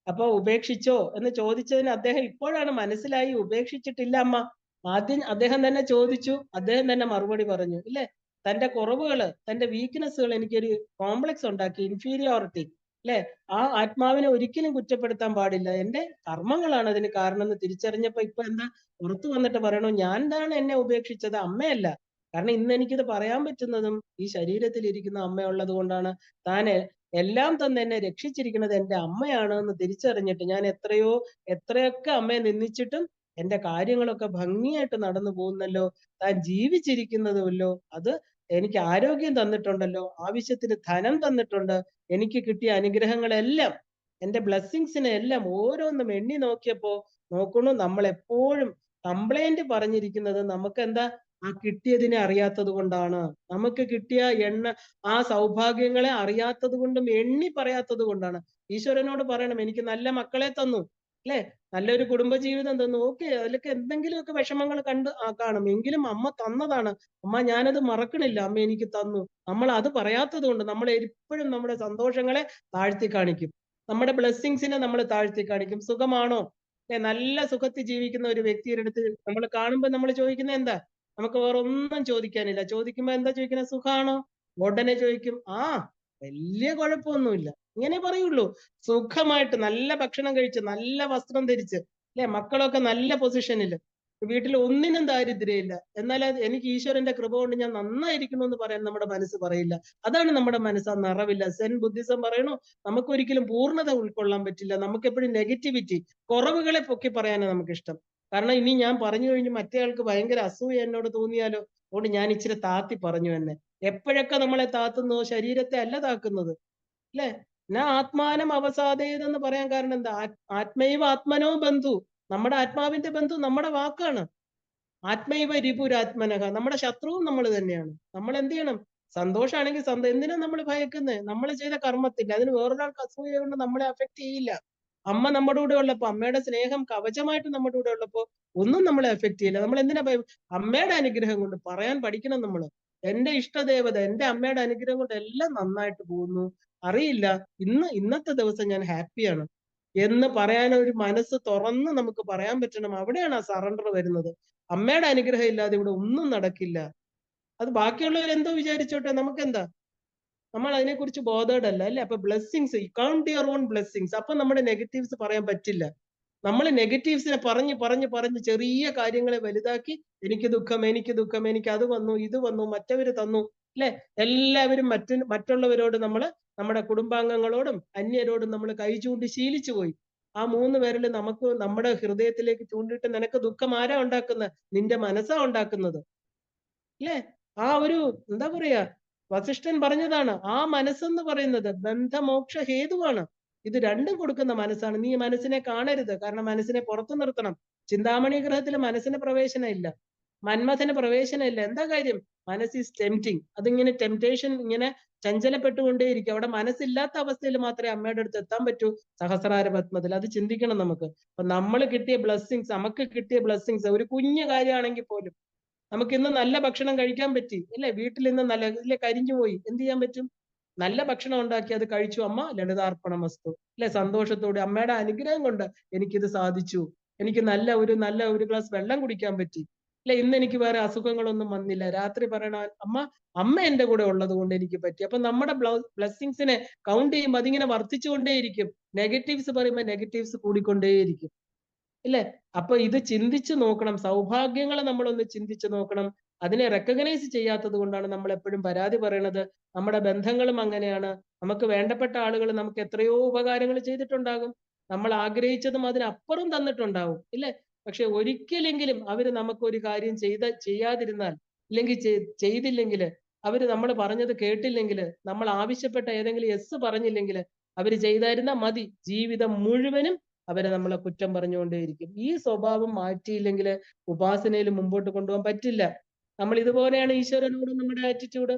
അപ്പൊ ഉപേക്ഷിച്ചോ എന്ന് ചോദിച്ചതിന് അദ്ദേഹം ഇപ്പോഴാണ് മനസ്സിലായി ഉപേക്ഷിച്ചിട്ടില്ല അമ്മ. ആദ്യം അദ്ദേഹം തന്നെ ചോദിച്ചു, അദ്ദേഹം തന്നെ മറുപടി പറഞ്ഞു, ഇല്ലേ? തന്റെ കുറവുകള്, തന്റെ വീക്ക്നെസ്സുകൾ എനിക്കൊരു കോംപ്ലക്സ് ഉണ്ടാക്കി, ഇൻഫീരിയോറിറ്റി, അല്ലെ? ആ ആത്മാവിനെ ഒരിക്കലും കുറ്റപ്പെടുത്താൻ പാടില്ല, എന്റെ കർമ്മങ്ങളാണ് അതിന് കാരണം എന്ന് തിരിച്ചറിഞ്ഞപ്പോ ഇപ്പൊ എന്താ പുറത്തു വന്നിട്ട് പറയണു, ഞാൻ എന്താണ് എന്നെ ഉപേക്ഷിച്ചത്, അമ്മയല്ല. കാരണം ഇന്ന് എനിക്കിത് പറയാൻ പറ്റുന്നതും ഈ ശരീരത്തിൽ ഇരിക്കുന്ന അമ്മയുള്ളത് കൊണ്ടാണ്. താൻ എല്ലാം തന്നെ എന്നെ രക്ഷിച്ചിരിക്കുന്നത് എന്റെ അമ്മയാണ് എന്ന് തിരിച്ചറിഞ്ഞിട്ട്, ഞാൻ എത്രയൊക്കെ അമ്മയെ നിന്ദിച്ചിട്ടും എന്റെ കാര്യങ്ങളൊക്കെ ഭംഗിയായിട്ട് നടന്നു പോകുന്നല്ലോ, താൻ ജീവിച്ചിരിക്കുന്നതുമല്ലോ, അത് എനിക്ക് ആരോഗ്യം തന്നിട്ടുണ്ടല്ലോ, ആവശ്യത്തിന് ധനം തന്നിട്ടുണ്ട്, എനിക്ക് കിട്ടിയ അനുഗ്രഹങ്ങളെല്ലാം, എന്റെ ബ്ലെസ്സിങ്സിനെ എല്ലാം ഓരോന്നും എണ്ണി നോക്കിയപ്പോ നോക്കണു, നമ്മൾ എപ്പോഴും കംപ്ലൈന്റ് പറഞ്ഞിരിക്കുന്നത് നമുക്ക് എന്താ, ആ കിട്ടിയതിനെ അറിയാത്തത് കൊണ്ടാണ്. നമുക്ക് കിട്ടിയ ആ സൗഭാഗ്യങ്ങളെ അറിയാത്തത് കൊണ്ടും എണ്ണി പറയാത്തത് കൊണ്ടാണ്. ഈശ്വരനോട് പറയണം, എനിക്ക് നല്ല മക്കളെ തന്നു, അല്ലെ? നല്ലൊരു കുടുംബജീവിതം തന്നു. ഓക്കെ, അതിലൊക്കെ എന്തെങ്കിലുമൊക്കെ വിഷമങ്ങൾ കാണും, എങ്കിലും അമ്മ തന്നതാണ്. അമ്മ ഞാനത് മറക്കണില്ല, അമ്മ എനിക്ക് തന്നു. നമ്മൾ അത് പറയാത്തത് കൊണ്ട് നമ്മൾ എപ്പോഴും നമ്മുടെ സന്തോഷങ്ങളെ താഴ്ത്തി കാണിക്കും, നമ്മുടെ ബ്ലെസ്സിങ്സിനെ നമ്മൾ താഴ്ത്തി കാണിക്കും. സുഖമാണോ? നല്ല സുഖത്തിൽ ജീവിക്കുന്ന ഒരു വ്യക്തിയുടെ അടുത്ത് നമ്മൾ കാണുമ്പോൾ നമ്മൾ ചോദിക്കുന്നത് എന്താ? നമുക്ക് വേറെ ഒന്നും ചോദിക്കാനില്ല. ചോദിക്കുമ്പോ എന്താ ചോദിക്കുന്നത്? സുഖാണോ? ഉടനെ ചോദിക്കും, വലിയ കുഴപ്പമൊന്നുമില്ല, ഇങ്ങനെ പറയുള്ളൂ. സുഖമായിട്ട് നല്ല ഭക്ഷണം കഴിച്ച്, നല്ല വസ്ത്രം ധരിച്ച്, അല്ലെ? മക്കളൊക്കെ നല്ല പൊസിഷനിൽ, വീട്ടിൽ ഒന്നിനും ദാരിദ്ര്യമില്ല. എന്നാൽ എനിക്ക് ഈശ്വരന്റെ കൃപ കൊണ്ട് ഞാൻ നന്നായിരിക്കുന്നു എന്ന് പറയാൻ നമ്മുടെ മനസ്സ് പറയില്ല. അതാണ് നമ്മുടെ മനസ്സ്, ആ നിറവില്ല. സെൻ ബുദ്ധിസം പറയണു, നമുക്കൊരിക്കലും പൂർണ്ണത ഉൾക്കൊള്ളാൻ പറ്റില്ല. നമുക്ക് എപ്പോഴും നെഗറ്റിവിറ്റി, കുറവുകളെ പൊക്കി പറയാനാണ് നമുക്ക് ഇഷ്ടം. കാരണം ഇനി ഞാൻ പറഞ്ഞു കഴിഞ്ഞ് മറ്റേ ആൾക്ക് ഭയങ്കര അസൂയ എന്നോട് തോന്നിയാലോ, അതുകൊണ്ട് ഞാൻ ഇച്ചിരി താത്തി പറഞ്ഞു എന്നെ. എപ്പോഴൊക്കെ നമ്മളെ താത്തുന്നോ, ശരീരത്തെ അല്ല താക്കുന്നത്, അല്ലെ? ആത്മാനം അവസാദേതെന്ന് പറയാൻ കാരണം എന്താ? ആത്മൈവ ആത്മനോ ബന്ധു, നമ്മുടെ ആത്മാവിന്റെ ബന്ധു നമ്മുടെ വാക്കാണ്. ആത്മൈവ രിപുരാത്മനഹ, നമ്മുടെ ശത്രുവും നമ്മൾ തന്നെയാണ്. നമ്മൾ എന്ത് ചെയ്യണം? സന്തോഷാണെങ്കിൽ എന്തിനാ നമ്മൾ ഭയക്കുന്നത്? നമ്മൾ ചെയ്ത കർമ്മത്തിന്റെ അതിന് വേറൊരാൾക്ക് അസൂയ കൊണ്ട് നമ്മളെ അഫക്ട് ചെയ്യില്ല. അമ്മ നമ്മുടെ കൂടെ ഉള്ളപ്പോ, അമ്മയുടെ സ്നേഹം കവചമായിട്ട് നമ്മുടെ കൂടെ ഉള്ളപ്പോ ഒന്നും നമ്മളെ അഫക്ട് ചെയ്യില്ല. നമ്മൾ എന്തിനാ അമ്മയുടെ അനുഗ്രഹം കൊണ്ട് പറയാൻ പഠിക്കണം നമ്മൾ. എന്റെ ഇഷ്ടദേവത, എന്റെ അമ്മയുടെ അനുഗ്രഹം കൊണ്ട് എല്ലാം നന്നായിട്ട് പോകുന്നു. അറിയില്ല, ഇന്നത്തെ ദിവസം ഞാൻ ഹാപ്പിയാണ് എന്ന് പറയാൻ ഒരു മനസ്സ് തുറന്ന് നമുക്ക് പറയാൻ പറ്റണം. അവിടെയാണ് ആ സറണ്ടർ വരുന്നത്. അമ്മയുടെ അനുഗ്രഹം ഇല്ലാതെ ഇവിടെ ഒന്നും നടക്കില്ല. അത് ബാക്കിയുള്ളവർ എന്തോ വിചാരിച്ചോട്ടെ, നമുക്കെന്താ? നമ്മൾ അതിനെക്കുറിച്ച് ബോധേഡ് അല്ല, അല്ലെ? അപ്പൊ blessings, count your own blessings. അപ്പൊ നമ്മുടെ നെഗറ്റീവ്സ് പറയാൻ പറ്റില്ല. നമ്മൾ നെഗറ്റീവ്സിനെ പറഞ്ഞ് പറഞ്ഞ് പറഞ്ഞ് ചെറിയ കാര്യങ്ങളെ വലുതാക്കി, എനിക്ക് ദുഃഖം, എനിക്ക് ദുഃഖം, എനിക്ക് അത് വന്നു, ഇത് വന്നു, മറ്റവര് തന്നു, അല്ലെ? എല്ലാവരും മറ്റുള്ളവരോട് നമ്മുടെ കുടുംബാംഗങ്ങളോടും അന്യരോടും നമ്മൾ കൈ ചൂണ്ടി ശീലിച്ചു പോയി. ആ 3 പേരിൽ നമുക്ക് നമ്മുടെ ഹൃദയത്തിലേക്ക് ചൂണ്ടിയിട്ട് നിനക്ക് ദുഃഖം ആരാ ഉണ്ടാക്കുന്നത്? നിന്റെ മനസ്സാ ഉണ്ടാക്കുന്നത്, അല്ലെ? ആ ഒരു എന്താ പറയാ, വസിഷ്ഠൻ പറഞ്ഞതാണ്, ആ മനസ്സെന്ന് പറയുന്നത് ബന്ധമോക്ഷ ഹേതുവാണ്. ഇത് രണ്ടും കൊടുക്കുന്ന മനസ്സാണ്. നീ മനസ്സിനെ കാണരുത്, കാരണം മനസ്സിനെ പുറത്തു നിർത്തണം. ചിന്താമണി ഗ്രഹത്തിൽ മനസ്സിന് പ്രവേശനം ഇല്ല, മന്മഥന് പ്രവേശനം ഇല്ല. എന്താ കാര്യം? മനസ്സ് ഈസ് ടെംപ്റ്റിങ്. അതിങ്ങനെ ടെംപ്റ്റേഷൻ ഇങ്ങനെ ചഞ്ചലപ്പെട്ടുകൊണ്ടേയിരിക്കും. അവിടെ മനസ്സില്ലാത്ത അവസ്ഥയിൽ മാത്രമേ അമ്മയുടെ അടുത്ത് എത്താൻ പറ്റൂ. സഹസ്രാര പത്മത്തിൽ അത് ചിന്തിക്കണം നമുക്ക്. അപ്പൊ നമ്മൾ കിട്ടിയ ബ്ലെസ്സിങ്സ്, നമുക്ക് കിട്ടിയ ബ്ലെസ്സിങ്സ് ഒരു കുഞ്ഞു കാര്യമാണെങ്കിൽ പോലും, നമുക്ക് ഇന്ന് നല്ല ഭക്ഷണം കഴിക്കാൻ പറ്റി, അല്ലെ? വീട്ടിൽ ഇന്ന് നല്ല, ഇല്ലെ, കരിഞ്ഞു പോയി, എന്ത് ചെയ്യാൻ പറ്റും? നല്ല ഭക്ഷണം ഉണ്ടാക്കി അത് കഴിച്ചു, അമ്മ ലളിതാർപ്പണം വസ്തു, അല്ലെ? സന്തോഷത്തോടെ അമ്മയുടെ അനുഗ്രഹം കൊണ്ട് എനിക്കിത് സാധിച്ചു, എനിക്ക് നല്ല ഒരു ഗ്ലാസ് വെള്ളം കുടിക്കാൻ പറ്റി, അല്ലെ? ഇന്ന് എനിക്ക് വേറെ അസുഖങ്ങളൊന്നും വന്നില്ല. രാത്രി പറയണ അമ്മ എന്റെ കൂടെ ഉള്ളത് കൊണ്ട് എനിക്ക് പറ്റി. അപ്പൊ നമ്മുടെ ബ്ലെസ്സിങ്സിനെ കൗണ്ട് ചെയ്യുമ്പോൾ അതിങ്ങനെ വർദ്ധിച്ചുകൊണ്ടേയിരിക്കും. നെഗറ്റീവ്സ് പറയുമ്പോൾ നെഗറ്റീവ്സ് കൂടിക്കൊണ്ടേയിരിക്കും, ഇല്ലേ? അപ്പൊ ഇത് ചിന്തിച്ചു നോക്കണം. സൗഭാഗ്യങ്ങളെ നമ്മളൊന്ന് ചിന്തിച്ചു നോക്കണം. അതിനെ റെക്കഗ്നൈസ് ചെയ്യാത്തത് കൊണ്ടാണ് നമ്മൾ എപ്പോഴും പരാതി പറയണത്. നമ്മുടെ ബന്ധങ്ങളും അങ്ങനെയാണ്. നമുക്ക് വേണ്ടപ്പെട്ട ആളുകൾ നമുക്ക് എത്രയോ ഉപകാരങ്ങൾ ചെയ്തിട്ടുണ്ടാകും. നമ്മൾ ആഗ്രഹിച്ചതും അതിനപ്പുറം തന്നിട്ടുണ്ടാവും, ഇല്ലേ? പക്ഷെ ഒരിക്കലെങ്കിലും അവര് നമുക്ക് ഒരു കാര്യം ചെയ്യാതിരുന്നാൽ, ഇല്ലെങ്കിൽ ചെയ്തില്ലെങ്കിൽ, അവര് നമ്മൾ പറഞ്ഞത് കേട്ടില്ലെങ്കിൽ, നമ്മൾ ആവശ്യപ്പെട്ട ഏതെങ്കിലും യെസ് പറഞ്ഞില്ലെങ്കിൽ, അവര് ചെയ്തായിരുന്ന മതി, ജീവിതം മുഴുവനും അവരെ നമ്മളെ കുറ്റം പറഞ്ഞുകൊണ്ടേയിരിക്കും. ഈ സ്വഭാവം മാറ്റിയില്ലെങ്കിൽ ഉപാസനയിൽ മുമ്പോട്ട് കൊണ്ടുപോകാൻ പറ്റില്ല. നമ്മൾ ഇതുപോലെയാണ് ഈശ്വരനോട് നമ്മുടെ ആറ്റിറ്റ്യൂഡ്.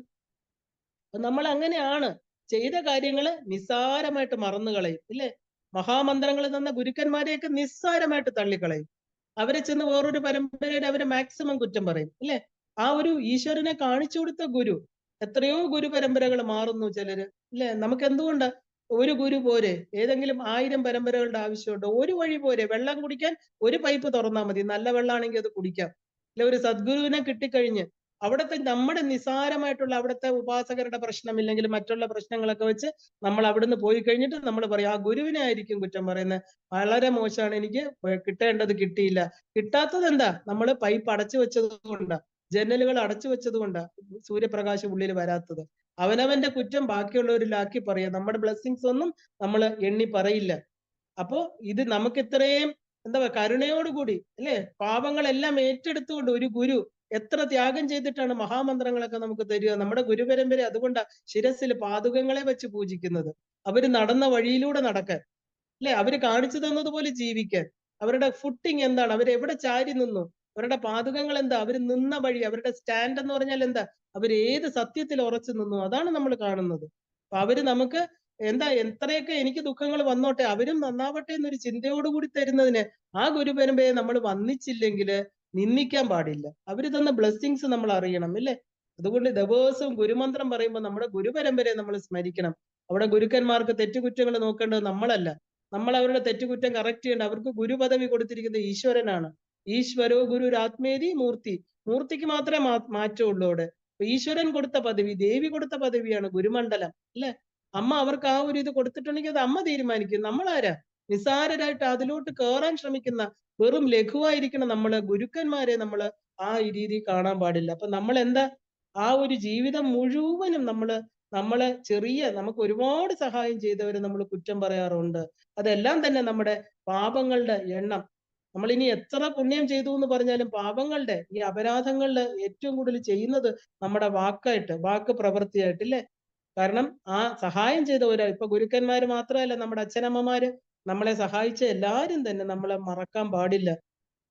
നമ്മൾ അങ്ങനെയാണ്. ചെയ്ത കാര്യങ്ങള് നിസ്സാരമായിട്ട് മറന്നു കളയും, ഇല്ലേ? മഹാമന്ത്രങ്ങൾ തന്ന ഗുരുക്കന്മാരെയൊക്കെ നിസ്സാരമായിട്ട് തള്ളിക്കളയും. അവരെ ചെന്ന് വേറൊരു പരമ്പരയുടെ അവരെ മാക്സിമം കുറ്റം പറയും, ഇല്ലേ? ആ ഒരു ഈശ്വരനെ കാണിച്ചു കൊടുത്ത ഗുരു, എത്രയോ ഗുരു പരമ്പരകൾ മാറുന്നു ചിലര്, ഇല്ലേ? നമുക്ക് എന്തുകൊണ്ട് ഒരു ഗുരു പോരെ? ഏതെങ്കിലും 1000 പരമ്പരകളുടെ ആവശ്യമുണ്ടോ? ഒരു വഴി പോരെ? വെള്ളം കുടിക്കാൻ ഒരു പൈപ്പ് തുറന്നാൽ മതി, നല്ല വെള്ളമാണെങ്കിൽ അത് കുടിക്കാം, ഇല്ല? ഒരു സദ്ഗുരുവിനെ കിട്ടിക്കഴിഞ്ഞ് അവിടുത്തെ നമ്മുടെ നിസാരമായിട്ടുള്ള അവിടുത്തെ ഉപാസകരുടെ പ്രശ്നമില്ലെങ്കിൽ മറ്റുള്ള പ്രശ്നങ്ങളൊക്കെ വെച്ച് നമ്മൾ അവിടുന്ന് പോയി കഴിഞ്ഞിട്ട് നമ്മൾ പറയും ആ ഗുരുവിനെ ആയിരിക്കും കുറ്റം പറയുന്നത്, വളരെ മോശമാണ്, എനിക്ക് കിട്ടേണ്ടത് കിട്ടിയില്ല. കിട്ടാത്തത് എന്താ? നമ്മൾ പൈപ്പ് അടച്ചു വെച്ചത് കൊണ്ടാ, ജനലുകൾ അടച്ചു വെച്ചത് കൊണ്ടാ സൂര്യപ്രകാശം ഉള്ളിൽ വരാത്തത്. അവനവന്റെ കുറ്റം ബാക്കിയുള്ളവരിലാക്കി പറയാം. നമ്മുടെ ബ്ലെസ്സിങ്സ് ഒന്നും നമ്മൾ എണ്ണി പറയില്ല. അപ്പോ ഇത് നമുക്ക് ഇത്രയും എന്താ പറയുക, കരുണയോടുകൂടി, അല്ലെ? പാപങ്ങളെല്ലാം ഏറ്റെടുത്തുകൊണ്ട് ഒരു ഗുരു എത്ര ത്യാഗം ചെയ്തിട്ടാണ് മഹാമന്ത്രങ്ങളൊക്കെ നമുക്ക് തരിക. നമ്മുടെ ഗുരുപരമ്പര അതുകൊണ്ടാ ശിരസിൽ പാതുകങ്ങളെ വെച്ച് പൂജിക്കുന്നത്. അവര് നടന്ന വഴിയിലൂടെ നടക്കാൻ, അല്ലെ? അവര് കാണിച്ചു തന്നതുപോലെ ജീവിക്കാൻ. അവരുടെ ഫുട്ടിങ് എന്താണ്? അവരെവിടെ ചാരി നിന്നു? അവരുടെ പാതുകങ്ങൾ എന്താ? അവര് നിന്ന വഴി, അവരുടെ സ്റ്റാൻഡ് എന്ന് പറഞ്ഞാൽ എന്താ? അവര് ഏത് സത്യത്തിൽ ഉറച്ചു നിന്നു, അതാണ് നമ്മൾ കാണുന്നത്. അപ്പൊ അവര് നമുക്ക് എന്താ, എത്രയൊക്കെ എനിക്ക് ദുഃഖങ്ങൾ വന്നോട്ടെ, അവരും നന്നാവട്ടെ എന്നൊരു ചിന്തയോടുകൂടി തരുന്നതിന് ആ ഗുരുപരമ്പരയെ നമ്മൾ വന്നിച്ചില്ലെങ്കിൽ നിന്ദിക്കാൻ പാടില്ല. അവര് തന്ന ബ്ലെസ്സിങ്സ് നമ്മൾ അറിയണം, ഇല്ലേ? അതുകൊണ്ട് ദിവസവും ഗുരുമന്ത്രം പറയുമ്പോൾ നമ്മുടെ ഗുരുപരമ്പരയെ നമ്മൾ സ്മരിക്കണം. അവിടെ ഗുരുക്കന്മാർക്ക് തെറ്റുകുറ്റങ്ങൾ നോക്കേണ്ടത് നമ്മളല്ല. നമ്മൾ അവരുടെ തെറ്റുകുറ്റം കറക്റ്റ് ചെയ്യേണ്ട. അവർക്ക് ഗുരു പദവി കൊടുത്തിരിക്കുന്നത് ഈശ്വരനാണ്. ഈശ്വരോ ഗുരുരാത്മേതി മൂർത്തി. മൂർത്തിക്ക് മാത്രമേ മാറ്റമുള്ളൂ അവിടെ. ഈശ്വരൻ കൊടുത്ത പദവി, ദേവി കൊടുത്ത പദവിയാണ് ഗുരുമണ്ഡലം, അല്ലെ? അമ്മ അവർക്ക് ആ ഒരു ഇത് കൊടുത്തിട്ടുണ്ടെങ്കിൽ അത് അമ്മ തീരുമാനിക്കും. നമ്മളാരാ? നിസ്സാരരായിട്ട് അതിലോട്ട് കയറാൻ ശ്രമിക്കുന്ന വെറും ലഘുവായിരിക്കണം നമ്മള്. ഗുരുക്കന്മാരെ നമ്മള് ആ രീതി കാണാൻ പാടില്ല. അപ്പൊ നമ്മൾ എന്താ, ആ ഒരു ജീവിതം മുഴുവനും നമുക്ക് ഒരുപാട് സഹായം ചെയ്തവരെ നമ്മൾ കുറ്റം പറയാറുണ്ട്. അതെല്ലാം തന്നെ നമ്മുടെ പാപങ്ങളുടെ എണ്ണം. നമ്മൾ ഇനി എത്ര പുണ്യം ചെയ്തു എന്ന് പറഞ്ഞാലും പാപങ്ങളുടെ ഈ അപരാധങ്ങളുടെ ഏറ്റവും കൂടുതൽ ചെയ്യുന്നത് നമ്മുടെ വാക്ക് പ്രവൃത്തിയായിട്ട്, ഇല്ലേ? കാരണം ആ സഹായം ചെയ്തവരാ, ഇപ്പൊ ഗുരുക്കന്മാര് മാത്രമല്ല, നമ്മുടെ അച്ഛനമ്മമാര് നമ്മളെ സഹായിച്ച എല്ലാരും തന്നെ നമ്മളെ മറക്കാൻ പാടില്ല,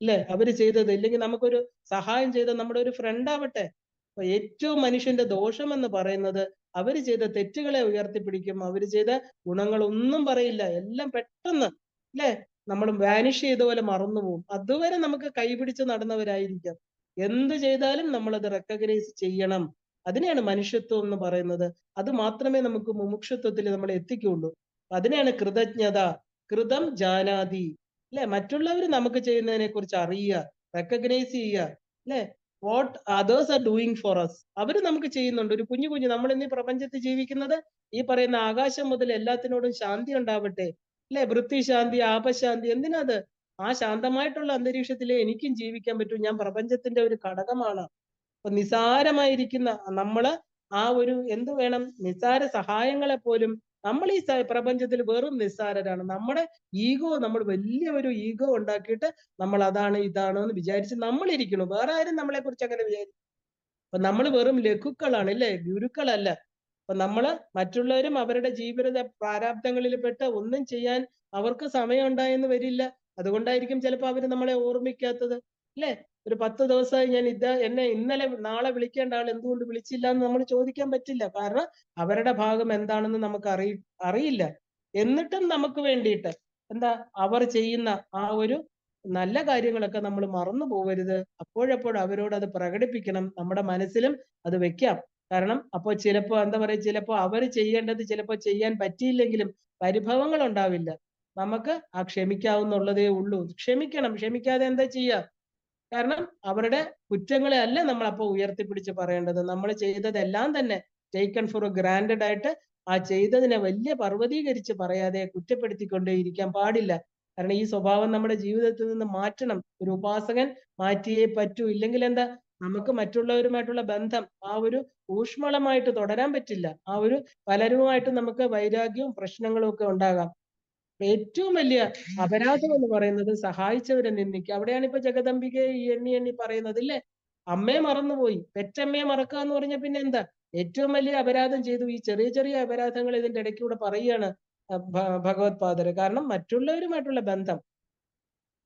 അല്ലെ? അവര് ചെയ്തത്, ഇല്ലെങ്കിൽ നമുക്കൊരു സഹായം ചെയ്ത നമ്മുടെ ഒരു ഫ്രണ്ട് ആവട്ടെ, അപ്പൊ ഏറ്റവും മനുഷ്യന്റെ ദോഷം എന്ന് പറയുന്നത് അവര് ചെയ്ത തെറ്റുകളെ ഉയർത്തിപ്പിടിക്കും, അവര് ചെയ്ത ഗുണങ്ങളൊന്നും പറയില്ല, എല്ലാം പെട്ടെന്ന് അല്ലെ നമ്മൾ വാനിഷ് ചെയ്ത പോലെ മറന്നുപോകും. അതുവരെ നമുക്ക് കൈപിടിച്ച് നടന്നവരായിരിക്കാം. എന്ത് ചെയ്താലും നമ്മൾ അത് റെക്കഗ്നൈസ് ചെയ്യണം. അതിനെയാണ് മനുഷ്യത്വം എന്ന് പറയുന്നത്. അത് മാത്രമേ നമുക്ക് മുമുക്ഷത്വത്തിൽ നമ്മൾ എത്തിക്കുള്ളൂ. അതിനെയാണ് കൃതജ്ഞത. കൃതം ജാനാതി അല്ലെ, മറ്റുള്ളവർ നമുക്ക് ചെയ്യുന്നതിനെ കുറിച്ച് അറിയുക, റെക്കഗ്നൈസ് ചെയ്യുക അല്ലെ. What others are doing for us, അവര് നമുക്ക് ചെയ്യുന്നുണ്ട്. ഒരു കുഞ്ഞു കുഞ്ഞു നമ്മൾ ഇന്ന് ഈ പ്രപഞ്ചത്തിൽ ജീവിക്കുന്നത് ഈ പറയുന്ന ആകാശം മുതൽ എല്ലാത്തിനോടും ശാന്തി ഉണ്ടാവട്ടെ അല്ലെ, വൃത്തി ശാന്തി, ആപശാന്തി, എന്തിനത്? ആ ശാന്തമായിട്ടുള്ള അന്തരീക്ഷത്തിലേ എനിക്കും ജീവിക്കാൻ പറ്റൂ. ഞാൻ പ്രപഞ്ചത്തിന്റെ ഒരു ഘടകമാണ്. അപ്പൊ നിസാരമായിരിക്കുന്ന നമ്മള് ആ ഒരു എന്ത് വേണം, നിസാര സഹായങ്ങളെ പോലും നമ്മൾ ഈ പ്രപഞ്ചത്തിൽ വെറും നിസ്സാരരാണ്. നമ്മുടെ ഈഗോ, നമ്മൾ വലിയ ഒരു ഈഗോ ഉണ്ടാക്കിയിട്ട് നമ്മൾ അതാണ് ഇതാണ് എന്ന് വിചാരിച്ച് നമ്മൾ ഇരിക്കണം. വേറെ ആരും നമ്മളെ കുറിച്ച് അങ്ങനെ വിചാരിക്കും. അപ്പൊ നമ്മൾ വെറും ലഘുക്കളാണ് അല്ലേ, ഗുരുക്കളല്ല. അപ്പൊ നമ്മള് മറ്റുള്ളവരും അവരുടെ ജീവിത പ്രാരാബ്ദങ്ങളിൽ പെട്ട് ഒന്നും ചെയ്യാൻ അവർക്ക് സമയം ഉണ്ടായെന്ന് വരില്ല. അതുകൊണ്ടായിരിക്കും ചിലപ്പോൾ അവര് നമ്മളെ ഓർമ്മിക്കാത്തത് അല്ലെ. ഒരു 10 ദിവസമായി ഞാൻ എന്നെ ഇന്നലെ നാളെ വിളിക്കേണ്ട ആൾ എന്തുകൊണ്ട് വിളിച്ചില്ല എന്ന് നമ്മൾ ചോദിക്കാൻ പറ്റില്ല. കാരണം അവരുടെ ഭാഗം എന്താണെന്ന് നമുക്ക് അറിയില്ല. എന്നിട്ടും നമുക്ക് വേണ്ടിയിട്ട് എന്താ അവർ ചെയ്യുന്ന ആ ഒരു നല്ല കാര്യങ്ങളൊക്കെ നമ്മൾ മറന്നു പോകരുത്. അപ്പോഴപ്പോൾ അവരോട് അത് പ്രകടിപ്പിക്കണം, നമ്മുടെ മനസ്സിലും അത് വെക്കാം. കാരണം അപ്പൊ ചിലപ്പോ എന്താ പറയാ, ചിലപ്പോ അവർ ചെയ്യേണ്ടത് ചിലപ്പോ ചെയ്യാൻ പറ്റിയില്ലെങ്കിലും പരിഭവങ്ങൾ ഉണ്ടാവില്ല. നമുക്ക് ആ ക്ഷമിക്കാവുന്നുള്ളതേ ഉള്ളൂ. ക്ഷമിക്കണം. ക്ഷമിക്കാതെ എന്താ ചെയ്യാ? കാരണം അവരുടെ കുറ്റങ്ങളെ അല്ല നമ്മൾ അപ്പൊ ഉയർത്തിപ്പിടിച്ച് പറയേണ്ടത്. നമ്മൾ ചെയ്തതെല്ലാം തന്നെ ടേക്കൺ ഫോർ ഗ്രാൻഡഡ് ആയിട്ട് ആ ചെയ്തതിനെ വലിയ പർവ്വതീകരിച്ച് പറയാതെ കുറ്റപ്പെടുത്തിക്കൊണ്ടേ ഇരിക്കാൻ പാടില്ല. കാരണം ഈ സ്വഭാവം നമ്മുടെ ജീവിതത്തിൽ നിന്ന് മാറ്റണം. ഒരു ഉപാസകൻ മാറ്റിയേ പറ്റൂ. ഇല്ലെങ്കിൽ എന്താ, നമുക്ക് മറ്റുള്ളവരുമായിട്ടുള്ള ബന്ധം ആ ഒരു ഊഷ്മളമായിട്ട് തുടരാൻ പറ്റില്ല. ആ ഒരു പലരുമായിട്ട് നമുക്ക് വൈരാഗ്യവും പ്രശ്നങ്ങളും ഒക്കെ ഉണ്ടാകാം. ഏറ്റവും വലിയ അപരാധം എന്ന് പറയുന്നത് സഹായിച്ചവരെ നിന്ദിക്കുക. അവിടെയാണ് ഇപ്പൊ ജഗദംബികയെ എണ്ണി എണ്ണി പറയുന്നത് ഇല്ലേ. അമ്മയെ മറന്നുപോയി, പെറ്റമ്മയെ മറക്കുക എന്ന് പറഞ്ഞ പിന്നെ എന്താ, ഏറ്റവും വലിയ അപരാധം ചെയ്തു. ഈ ചെറിയ ചെറിയ അപരാധങ്ങൾ ഇതിന്റെ ഇടയ്ക്കൂടെ പറയുകയാണ് ഭഗവത് പാദര്. കാരണം മറ്റുള്ളവരുമായിട്ടുള്ള ബന്ധം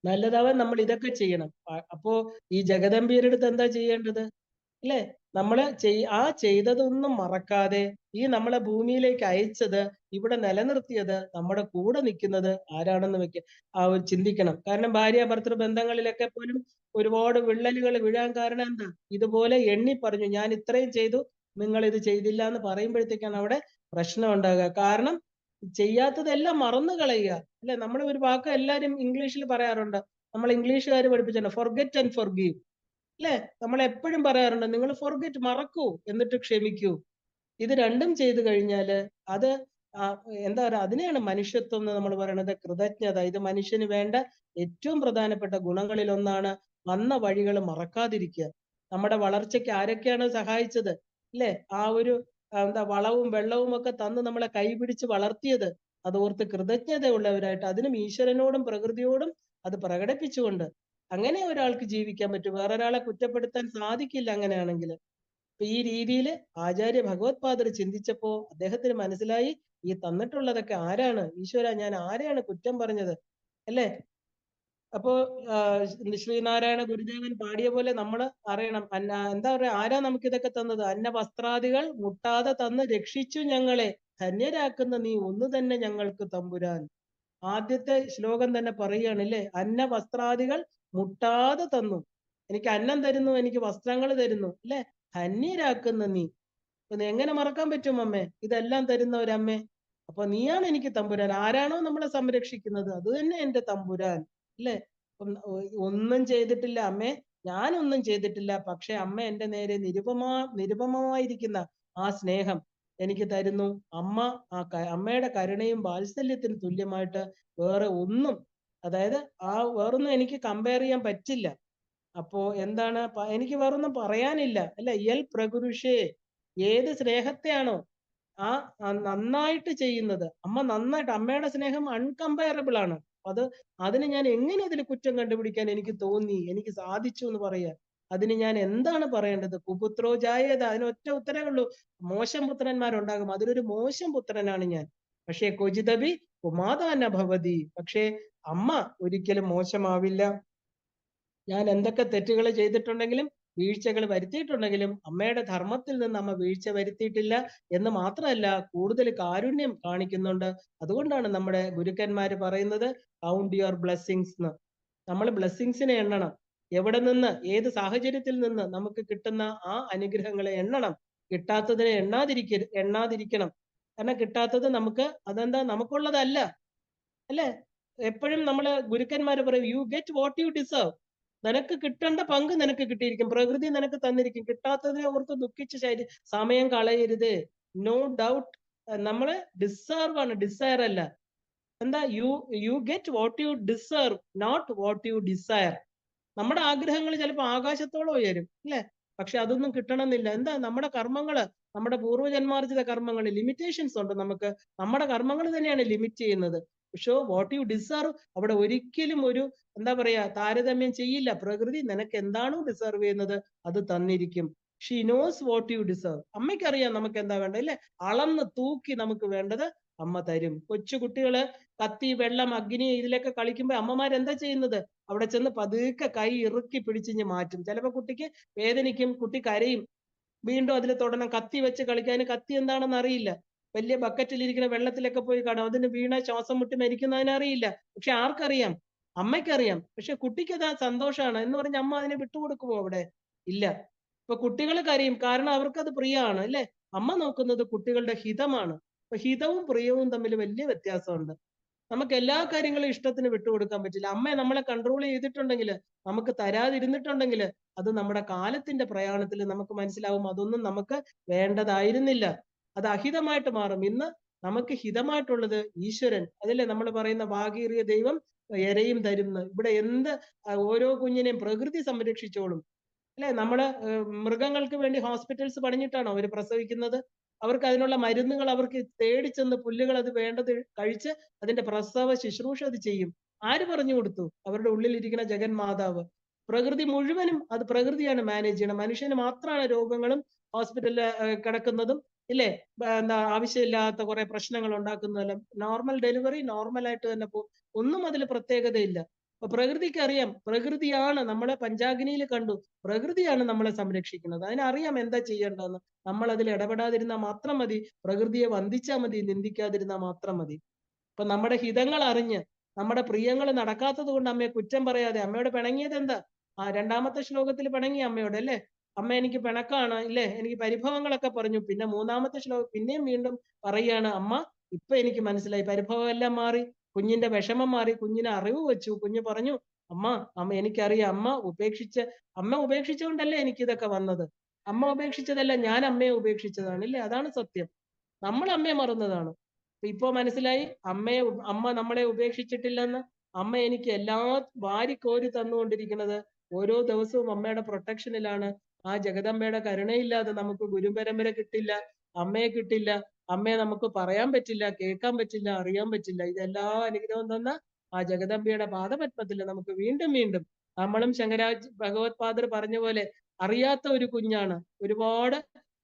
നല്ലതാവാൻ നമ്മൾ ഇതൊക്കെ ചെയ്യണം. അപ്പോ ഈ ജഗദംബിയുടെ അടുത്ത് എന്താ ചെയ്യേണ്ടത് അല്ലെ? നമ്മള് ചെയ്തതൊന്നും മറക്കാതെ ഈ നമ്മളെ ഭൂമിയിലേക്ക് അയച്ചത്, ഇവിടെ നിലനിർത്തിയത്, നമ്മുടെ കൂടെ നിൽക്കുന്നത് ആരാണെന്ന് ചിന്തിക്കണം. കാരണം ഭാര്യ ഭർത്തൃ ബന്ധങ്ങളിലൊക്കെ പോലും ഒരുപാട് വിള്ളലുകൾ വീഴാൻ കാരണം എന്താ? ഇതുപോലെ എണ്ണി പറഞ്ഞു ഞാൻ ഇത്രയും ചെയ്തു, നിങ്ങൾ ഇത് ചെയ്തില്ല എന്ന് പറയുമ്പോഴത്തേക്കാണ് അവിടെ പ്രശ്നം ഉണ്ടാകുക. കാരണം ചെയ്യാത്തതെല്ലാം മറന്നു കളയുക അല്ലെ. നമ്മൾ ഒരു വാക്ക് എല്ലാരും ഇംഗ്ലീഷിൽ പറയാറുണ്ട്. നമ്മൾ ഇംഗ്ലീഷുകാർ പഠിപ്പിച്ചിട്ടുണ്ട്, ഫോർഗെറ്റ് ആൻഡ് ഫോർഗീവ് അല്ലെ. നമ്മൾ എപ്പോഴും പറയാറുണ്ട്, നിങ്ങൾ ഫോർഗെറ്റ്, മറക്കൂ, എന്നിട്ട് ക്ഷമിക്കൂ. ഇത് രണ്ടും ചെയ്തു കഴിഞ്ഞാല് അത് എന്താ പറയുക, അതിനെയാണ് മനുഷ്യത്വം എന്ന് നമ്മൾ പറയുന്നത്. കൃതജ്ഞത, ഇത് മനുഷ്യന് വേണ്ട ഏറ്റവും പ്രധാനപ്പെട്ട ഗുണങ്ങളിൽ ഒന്നാണ്. വന്ന വഴികൾ മറക്കാതിരിക്കുക. നമ്മുടെ വളർച്ചയ്ക്ക് ആരൊക്കെയാണ് സഹായിച്ചത് അല്ലെ, ആ ഒരു എന്താ വളവും വെള്ളവും ഒക്കെ തന്ന് നമ്മളെ കൈപിടിച്ച് വളർത്തിയത്, അതോർത്ത് കൃതജ്ഞതയുള്ളവരായിട്ട് അതിനും ഈശ്വരനോടും പ്രകൃതിയോടും അത് പ്രകടിപ്പിച്ചുകൊണ്ട് അങ്ങനെ ഒരാൾക്ക് ജീവിക്കാൻ പറ്റും. വേറൊരാളെ കുറ്റപ്പെടുത്താൻ സാധിക്കില്ല അങ്ങനെയാണെങ്കിൽ. അപ്പൊ ഈ രീതിയിൽ ആചാര്യ ഭഗവത് പാദർ ചിന്തിച്ചപ്പോ അദ്ദേഹത്തിന് മനസ്സിലായി, ഈ തന്നിട്ടുള്ളതൊക്കെ ആരാണ്? ഈശ്വര, ഞാൻ ആരെയാണ് കുറ്റം പറഞ്ഞത് അല്ലെ. അപ്പോ ശ്രീനാരായണ ഗുരുദേവൻ പാടിയ പോലെ നമ്മൾ അറിയണം, എന്താ പറയാ, ആരാ നമുക്ക് ഇതൊക്കെ തന്നത്? അന്ന വസ്ത്രാദികൾ മുട്ടാതെ തന്ന് രക്ഷിച്ചു ഞങ്ങളെ, ധന്യരാക്കുന്ന നീ ഒന്ന് തന്നെ ഞങ്ങൾക്ക് തമ്പുരാൻ. ആദ്യത്തെ ശ്ലോകം തന്നെ പറയുകയാണ് അല്ലേ, അന്ന വസ്ത്രാദികൾ മുട്ടാതെ തന്നു, എനിക്ക് അന്നം തരുന്നു, എനിക്ക് വസ്ത്രങ്ങൾ തരുന്നു അല്ലെ, ധന്യരാക്കുന്ന നീ. എങ്ങനെ മറക്കാൻ പറ്റും അമ്മേ, ഇതെല്ലാം തരുന്ന ഒരമ്മേ. അപ്പൊ നീയാണ് എനിക്ക് തമ്പുരാൻ. ആരാണോ നമ്മളെ സംരക്ഷിക്കുന്നത് അത് തന്നെ എന്റെ തമ്പുരാൻ അല്ലെ. ഒന്നും ചെയ്തിട്ടില്ല അമ്മേ, ഞാനൊന്നും ചെയ്തിട്ടില്ല, പക്ഷെ അമ്മ എന്റെ നേരെ നിരുപമമായിരിക്കുന്ന ആ സ്നേഹം എനിക്ക് തരുന്നു. അമ്മ അമ്മയുടെ കരുണയും വാത്സല്യത്തിന് തുല്യമായിട്ട് വേറെ ഒന്നും, അതായത് വേറൊന്നും എനിക്ക് കമ്പയർ ചെയ്യാൻ പറ്റില്ല. അപ്പോ എന്താണ്, എനിക്ക് വേറൊന്നും പറയാനില്ല അല്ലെ. യൽ പ്രകുരുഷേ, ഏത് സ്നേഹത്തെയാണോ നന്നായിട്ട് ചെയ്യുന്നത്, അമ്മ നന്നായിട്ട്, അമ്മയുടെ സ്നേഹം അൺകമ്പയറബിൾ ആണ്. അതിന് ഞാൻ എങ്ങനെ അതിൽ കുറ്റം കണ്ടുപിടിക്കാൻ എനിക്ക് തോന്നി, എനിക്ക് സാധിച്ചു എന്ന് പറയാൻ, അതിന് ഞാൻ എന്താണ് പറയേണ്ടത്? കുപുത്രോ ജായേത, അതിന് ഒറ്റ ഉത്തരവേ ഉള്ളൂ, മോശം പുത്രന്മാരുണ്ടാകും, അതിലൊരു മോശം പുത്രനാണ് ഞാൻ. പക്ഷേ കൊജിതബി കുമാതാന ഭവതി, പക്ഷേ അമ്മ ഒരിക്കലും മോശമാവില്ല. ഞാൻ എന്തൊക്കെ തെറ്റുകൾ ചെയ്തിട്ടുണ്ടെങ്കിലും വീഴ്ചകൾ വരുത്തിയിട്ടുണ്ടെങ്കിലും അമ്മയുടെ ധർമ്മത്തിൽ നിന്ന് അമ്മ വീഴ്ച വരുത്തിയിട്ടില്ല എന്ന് മാത്രമല്ല, കൂടുതൽ കാരുണ്യം കാണിക്കുന്നുണ്ട്. അതുകൊണ്ടാണ് നമ്മുടെ ഗുരുക്കന്മാര് പറയുന്നത് കൗണ്ട് യുവർ ബ്ലെസ്സിങ്സ് എന്ന്. നമ്മൾ ബ്ലെസ്സിങ്സിനെ എണ്ണണം. എവിടെ നിന്ന്, ഏത് സാഹചര്യത്തിൽ നിന്ന് നമുക്ക് കിട്ടുന്ന ആ അനുഗ്രഹങ്ങളെ എണ്ണണം. കിട്ടാത്തതിനെ എണ്ണാതിരിക്കണം. കാരണം കിട്ടാത്തത് നമുക്ക് അതെന്താ നമുക്കുള്ളതല്ല, അല്ലെ? എപ്പോഴും നമ്മള് ഗുരുക്കന്മാര് പറയും U get what you deserve. നിനക്ക് കിട്ടേണ്ട പങ്ക് നിനക്ക് കിട്ടിയിരിക്കും, പ്രകൃതി നിനക്ക് തന്നിരിക്കും. കിട്ടാത്തതിനെ ഓർത്ത് ദുഃഖിച്ച് സമയം കളയരുത്. നോ ഡൗട്ട് നമ്മള് ഡിസേർവ് ആണ്, ഡിസയർ അല്ല. എന്താ you get what you deserve, not what you desire. നമ്മുടെ ആഗ്രഹങ്ങൾ ചിലപ്പോൾ ആകാശത്തോളം ഉയരും, അല്ലെ? പക്ഷെ അതൊന്നും കിട്ടണമെന്നില്ല. എന്താ നമ്മുടെ കർമ്മങ്ങള്, നമ്മുടെ പൂർവ്വജന്മാർജിത കർമ്മങ്ങൾ, ലിമിറ്റേഷൻസ് ഉണ്ട് നമുക്ക്. നമ്മുടെ കർമ്മങ്ങൾ തന്നെയാണ് ലിമിറ്റ് ചെയ്യുന്നത്. പക്ഷേ വാട്ട് യു ഡിസേർവ് അവിടെ ഒരിക്കലും ഒരു എന്താ പറയാ താരതമ്യം ചെയ്യില്ല. പ്രകൃതി നിനക്ക് എന്താണോ ഡിസേർവ് ചെയ്യുന്നത് അത് തന്നിരിക്കും. She knows what you deserve. അമ്മയ്ക്കറിയാം നമുക്ക് എന്താ വേണ്ടത്, അല്ലെ? അളന്ന് തൂക്കി നമുക്ക് വേണ്ടത് അമ്മ തരും. കൊച്ചു കുട്ടികള് കത്തി, വെള്ളം, അഗ്നി ഇതിലൊക്കെ കളിക്കുമ്പോൾ അമ്മമാരെന്താ ചെയ്യുന്നത്? അവിടെ ചെന്ന് പതുക്കെ കൈ ഇറുക്കി പിടിച്ചിഞ്ഞ് മാറ്റും. ചിലപ്പോൾ കുട്ടിക്ക് വേദനിക്കും, കുട്ടി കരയും, വീണ്ടും അതിൽ തൊടണം. കത്തി വെച്ച് കളിക്കാൻ, കത്തി എന്താണെന്ന് അറിയില്ല. വലിയ ബക്കറ്റിലിരിക്കുന്ന വെള്ളത്തിലൊക്കെ പോയി കാണും, അതിന് വീണ ശ്വാസം മുട്ടി മരിക്കുന്നതിന് അറിയില്ല. പക്ഷെ ആർക്കറിയാം? അമ്മയ്ക്കറിയാം. പക്ഷെ കുട്ടിക്ക് അത് സന്തോഷമാണ് എന്ന് പറഞ്ഞ് അമ്മ അതിനെ വിട്ടുകൊടുക്കുമോ അവിടെ? ഇല്ല. ഇപ്പൊ കുട്ടികൾ കരയും, കാരണം അവർക്കത് പ്രിയമാണ്, അല്ലെ? അമ്മ നോക്കുന്നത് കുട്ടികളുടെ ഹിതമാണ്. അപ്പൊ ഹിതവും പ്രിയവും തമ്മിൽ വലിയ വ്യത്യാസമുണ്ട്. നമുക്ക് എല്ലാ കാര്യങ്ങളും ഇഷ്ടത്തിന് വിട്ടുകൊടുക്കാൻ പറ്റില്ല. അമ്മയെ നമ്മളെ കൺട്രോൾ ചെയ്തിട്ടുണ്ടെങ്കിൽ, നമുക്ക് തരാതിരുന്നിട്ടുണ്ടെങ്കിൽ, അത് നമ്മുടെ കാലത്തിന്റെ പ്രയാണത്തിൽ നമുക്ക് മനസ്സിലാവും അതൊന്നും നമുക്ക് വേണ്ടതായിരുന്നില്ല. അത് അഹിതമായിട്ട് മാറും. ഇന്ന് നമുക്ക് ഹിതമായിട്ടുള്ളത് ഈശ്വരൻ. അതല്ലേ നമ്മൾ പറയുന്ന വാകീറിയ ദൈവം എരയും തരുന്നു. ഇവിടെ എന്ത് ഓരോ കുഞ്ഞിനെയും പ്രകൃതി സംരക്ഷിച്ചോളും, അല്ലെ? നമ്മള് മൃഗങ്ങൾക്ക് വേണ്ടി ഹോസ്പിറ്റൽസ് പണിഞ്ഞിട്ടാണോ അവര് പ്രസവിക്കുന്നത്? അവർക്ക് അതിനുള്ള മരുന്നുകൾ അവർക്ക് തേടിച്ചെന്ന് പുല്ലുകൾ അത് വേണ്ടത് കഴിച്ച് അതിന്റെ പ്രസവ ശുശ്രൂഷ അത് ചെയ്യും. ആര് പറഞ്ഞു കൊടുത്തു? അവരുടെ ഉള്ളിലിരിക്കുന്ന ജഗൻ മാതാവ്. പ്രകൃതി മുഴുവനും അത് പ്രകൃതിയാണ് മാനേജ് ചെയ്യണം. മനുഷ്യന് മാത്രമാണ് രോഗങ്ങളും ഹോസ്പിറ്റലിൽ കിടക്കുന്നതും, ഇല്ലേ? എന്താ ആവശ്യമില്ലാത്ത കുറെ പ്രശ്നങ്ങൾ ഉണ്ടാക്കുന്നതെല്ലാം. നോർമൽ ഡെലിവറി നോർമൽ ആയിട്ട് തന്നെ പോകും. ഒന്നും അതിൽ പ്രത്യേകതയില്ല. അപ്പൊ പ്രകൃതിക്ക് അറിയാം, പ്രകൃതിയാണ് നമ്മളെ പഞ്ചാഗ്നിയിൽ കണ്ടു, പ്രകൃതിയാണ് നമ്മളെ സംരക്ഷിക്കുന്നത്. അതിനറിയാം എന്താ ചെയ്യേണ്ടതെന്ന്. നമ്മൾ അതിൽ ഇടപെടാതിരുന്നാൽ മാത്രം മതി, പ്രകൃതിയെ വന്ദിച്ചാൽ മതി, നിന്ദിക്കാതിരുന്നാൽ മാത്രം മതി. അപ്പൊ നമ്മുടെ ഹിതങ്ങൾ അറിഞ്ഞ് നമ്മുടെ പ്രിയങ്ങൾ നടക്കാത്തത് കൊണ്ട് അമ്മയെ കുറ്റം പറയാതെ, അമ്മയോട് പിണങ്ങിയത് എന്താ? രണ്ടാമത്തെ ശ്ലോകത്തിൽ പിണങ്ങി അമ്മയോട്, അല്ലേ? അമ്മ എനിക്ക് പിണക്കാണ്, ഇല്ലേ? എനിക്ക് പരിഭവങ്ങളൊക്കെ പറഞ്ഞു. പിന്നെ മൂന്നാമത്തെ ശ്ലോകം പിന്നെയും വീണ്ടും പറയാണ്, അമ്മ ഇപ്പൊ എനിക്ക് മനസ്സിലായി, പരിഭവം എല്ലാം മാറി, കുഞ്ഞിന്റെ വിഷമം മാറി, കുഞ്ഞിനെ അറിവ് വെച്ചു. കുഞ്ഞ് പറഞ്ഞു, അമ്മ എനിക്കറിയാം, അമ്മ ഉപേക്ഷിച്ചുകൊണ്ടല്ലേ എനിക്ക് ഇതൊക്കെ വന്നത്. അമ്മ ഉപേക്ഷിച്ചതല്ല, ഞാൻ അമ്മയെ ഉപേക്ഷിച്ചതാണ്, ഇല്ലേ? അതാണ് സത്യം. നമ്മൾ അമ്മയെ മറന്നതാണ്. ഇപ്പൊ മനസ്സിലായി അമ്മ നമ്മളെ ഉപേക്ഷിച്ചിട്ടില്ലെന്ന്. അമ്മ എനിക്ക് എല്ലാ വാരിക്കോരി തന്നുകൊണ്ടിരിക്കുന്നത്. ഓരോ ദിവസവും അമ്മയുടെ പ്രൊട്ടക്ഷനിലാണ്. ആ ജഗദമ്മയുടെ കരുണയില്ലാതെ നമുക്ക് ഗുരുപരമ്പര കിട്ടില്ല, അമ്മയെ കിട്ടില്ല. അമ്മയെ നമുക്ക് പറയാൻ പറ്റില്ല, കേൾക്കാൻ പറ്റില്ല, അറിയാൻ പറ്റില്ല. ഇതെല്ലാ അനുഗ്രഹം തന്ന ആ ജഗദമ്പയുടെ പാദപത്മത്തിൽ നമുക്ക് വീണ്ടും വീണ്ടും, നമ്മളും ശങ്കരാജ് ഭഗവത് പാദർ പറഞ്ഞ പോലെ അറിയാത്ത ഒരു കുഞ്ഞാണ്, ഒരുപാട്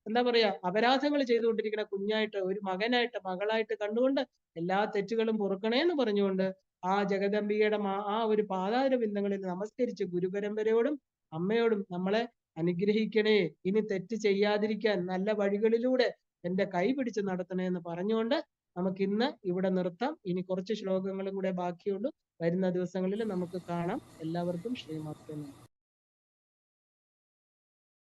എന്താ പറയാ അപരാധങ്ങൾ ചെയ്തുകൊണ്ടിരിക്കുന്ന കുഞ്ഞായിട്ട്, ഒരു മകനായിട്ട്, മകളായിട്ട് കണ്ടുകൊണ്ട് എല്ലാ തെറ്റുകളും പൊറുക്കണേ എന്ന് പറഞ്ഞുകൊണ്ട് ആ ജഗദംബികയുടെ ആ ഒരു പാതാര ബിന്ദങ്ങളിൽ നമസ്കരിച്ച് ഗുരുപരമ്പരയോടും അമ്മയോടും നമ്മളെ അനുഗ്രഹിക്കണേ, ഇനി തെറ്റ് ചെയ്യാതിരിക്കാൻ നല്ല വഴികളിലൂടെ എന്റെ കൈ പിടിച്ച് നടത്തണേ എന്ന് പറഞ്ഞുകൊണ്ട് നമുക്ക് ഇന്ന് ഇവിടെ നിർത്താം. ഇനി കുറച്ച് ശ്ലോകങ്ങളും കൂടെ ബാക്കിയുള്ളൂ. വരുന്ന ദിവസങ്ങളിൽ നമുക്ക് കാണാം. എല്ലാവർക്കും ശ്രീമാത്രേ നമഃ.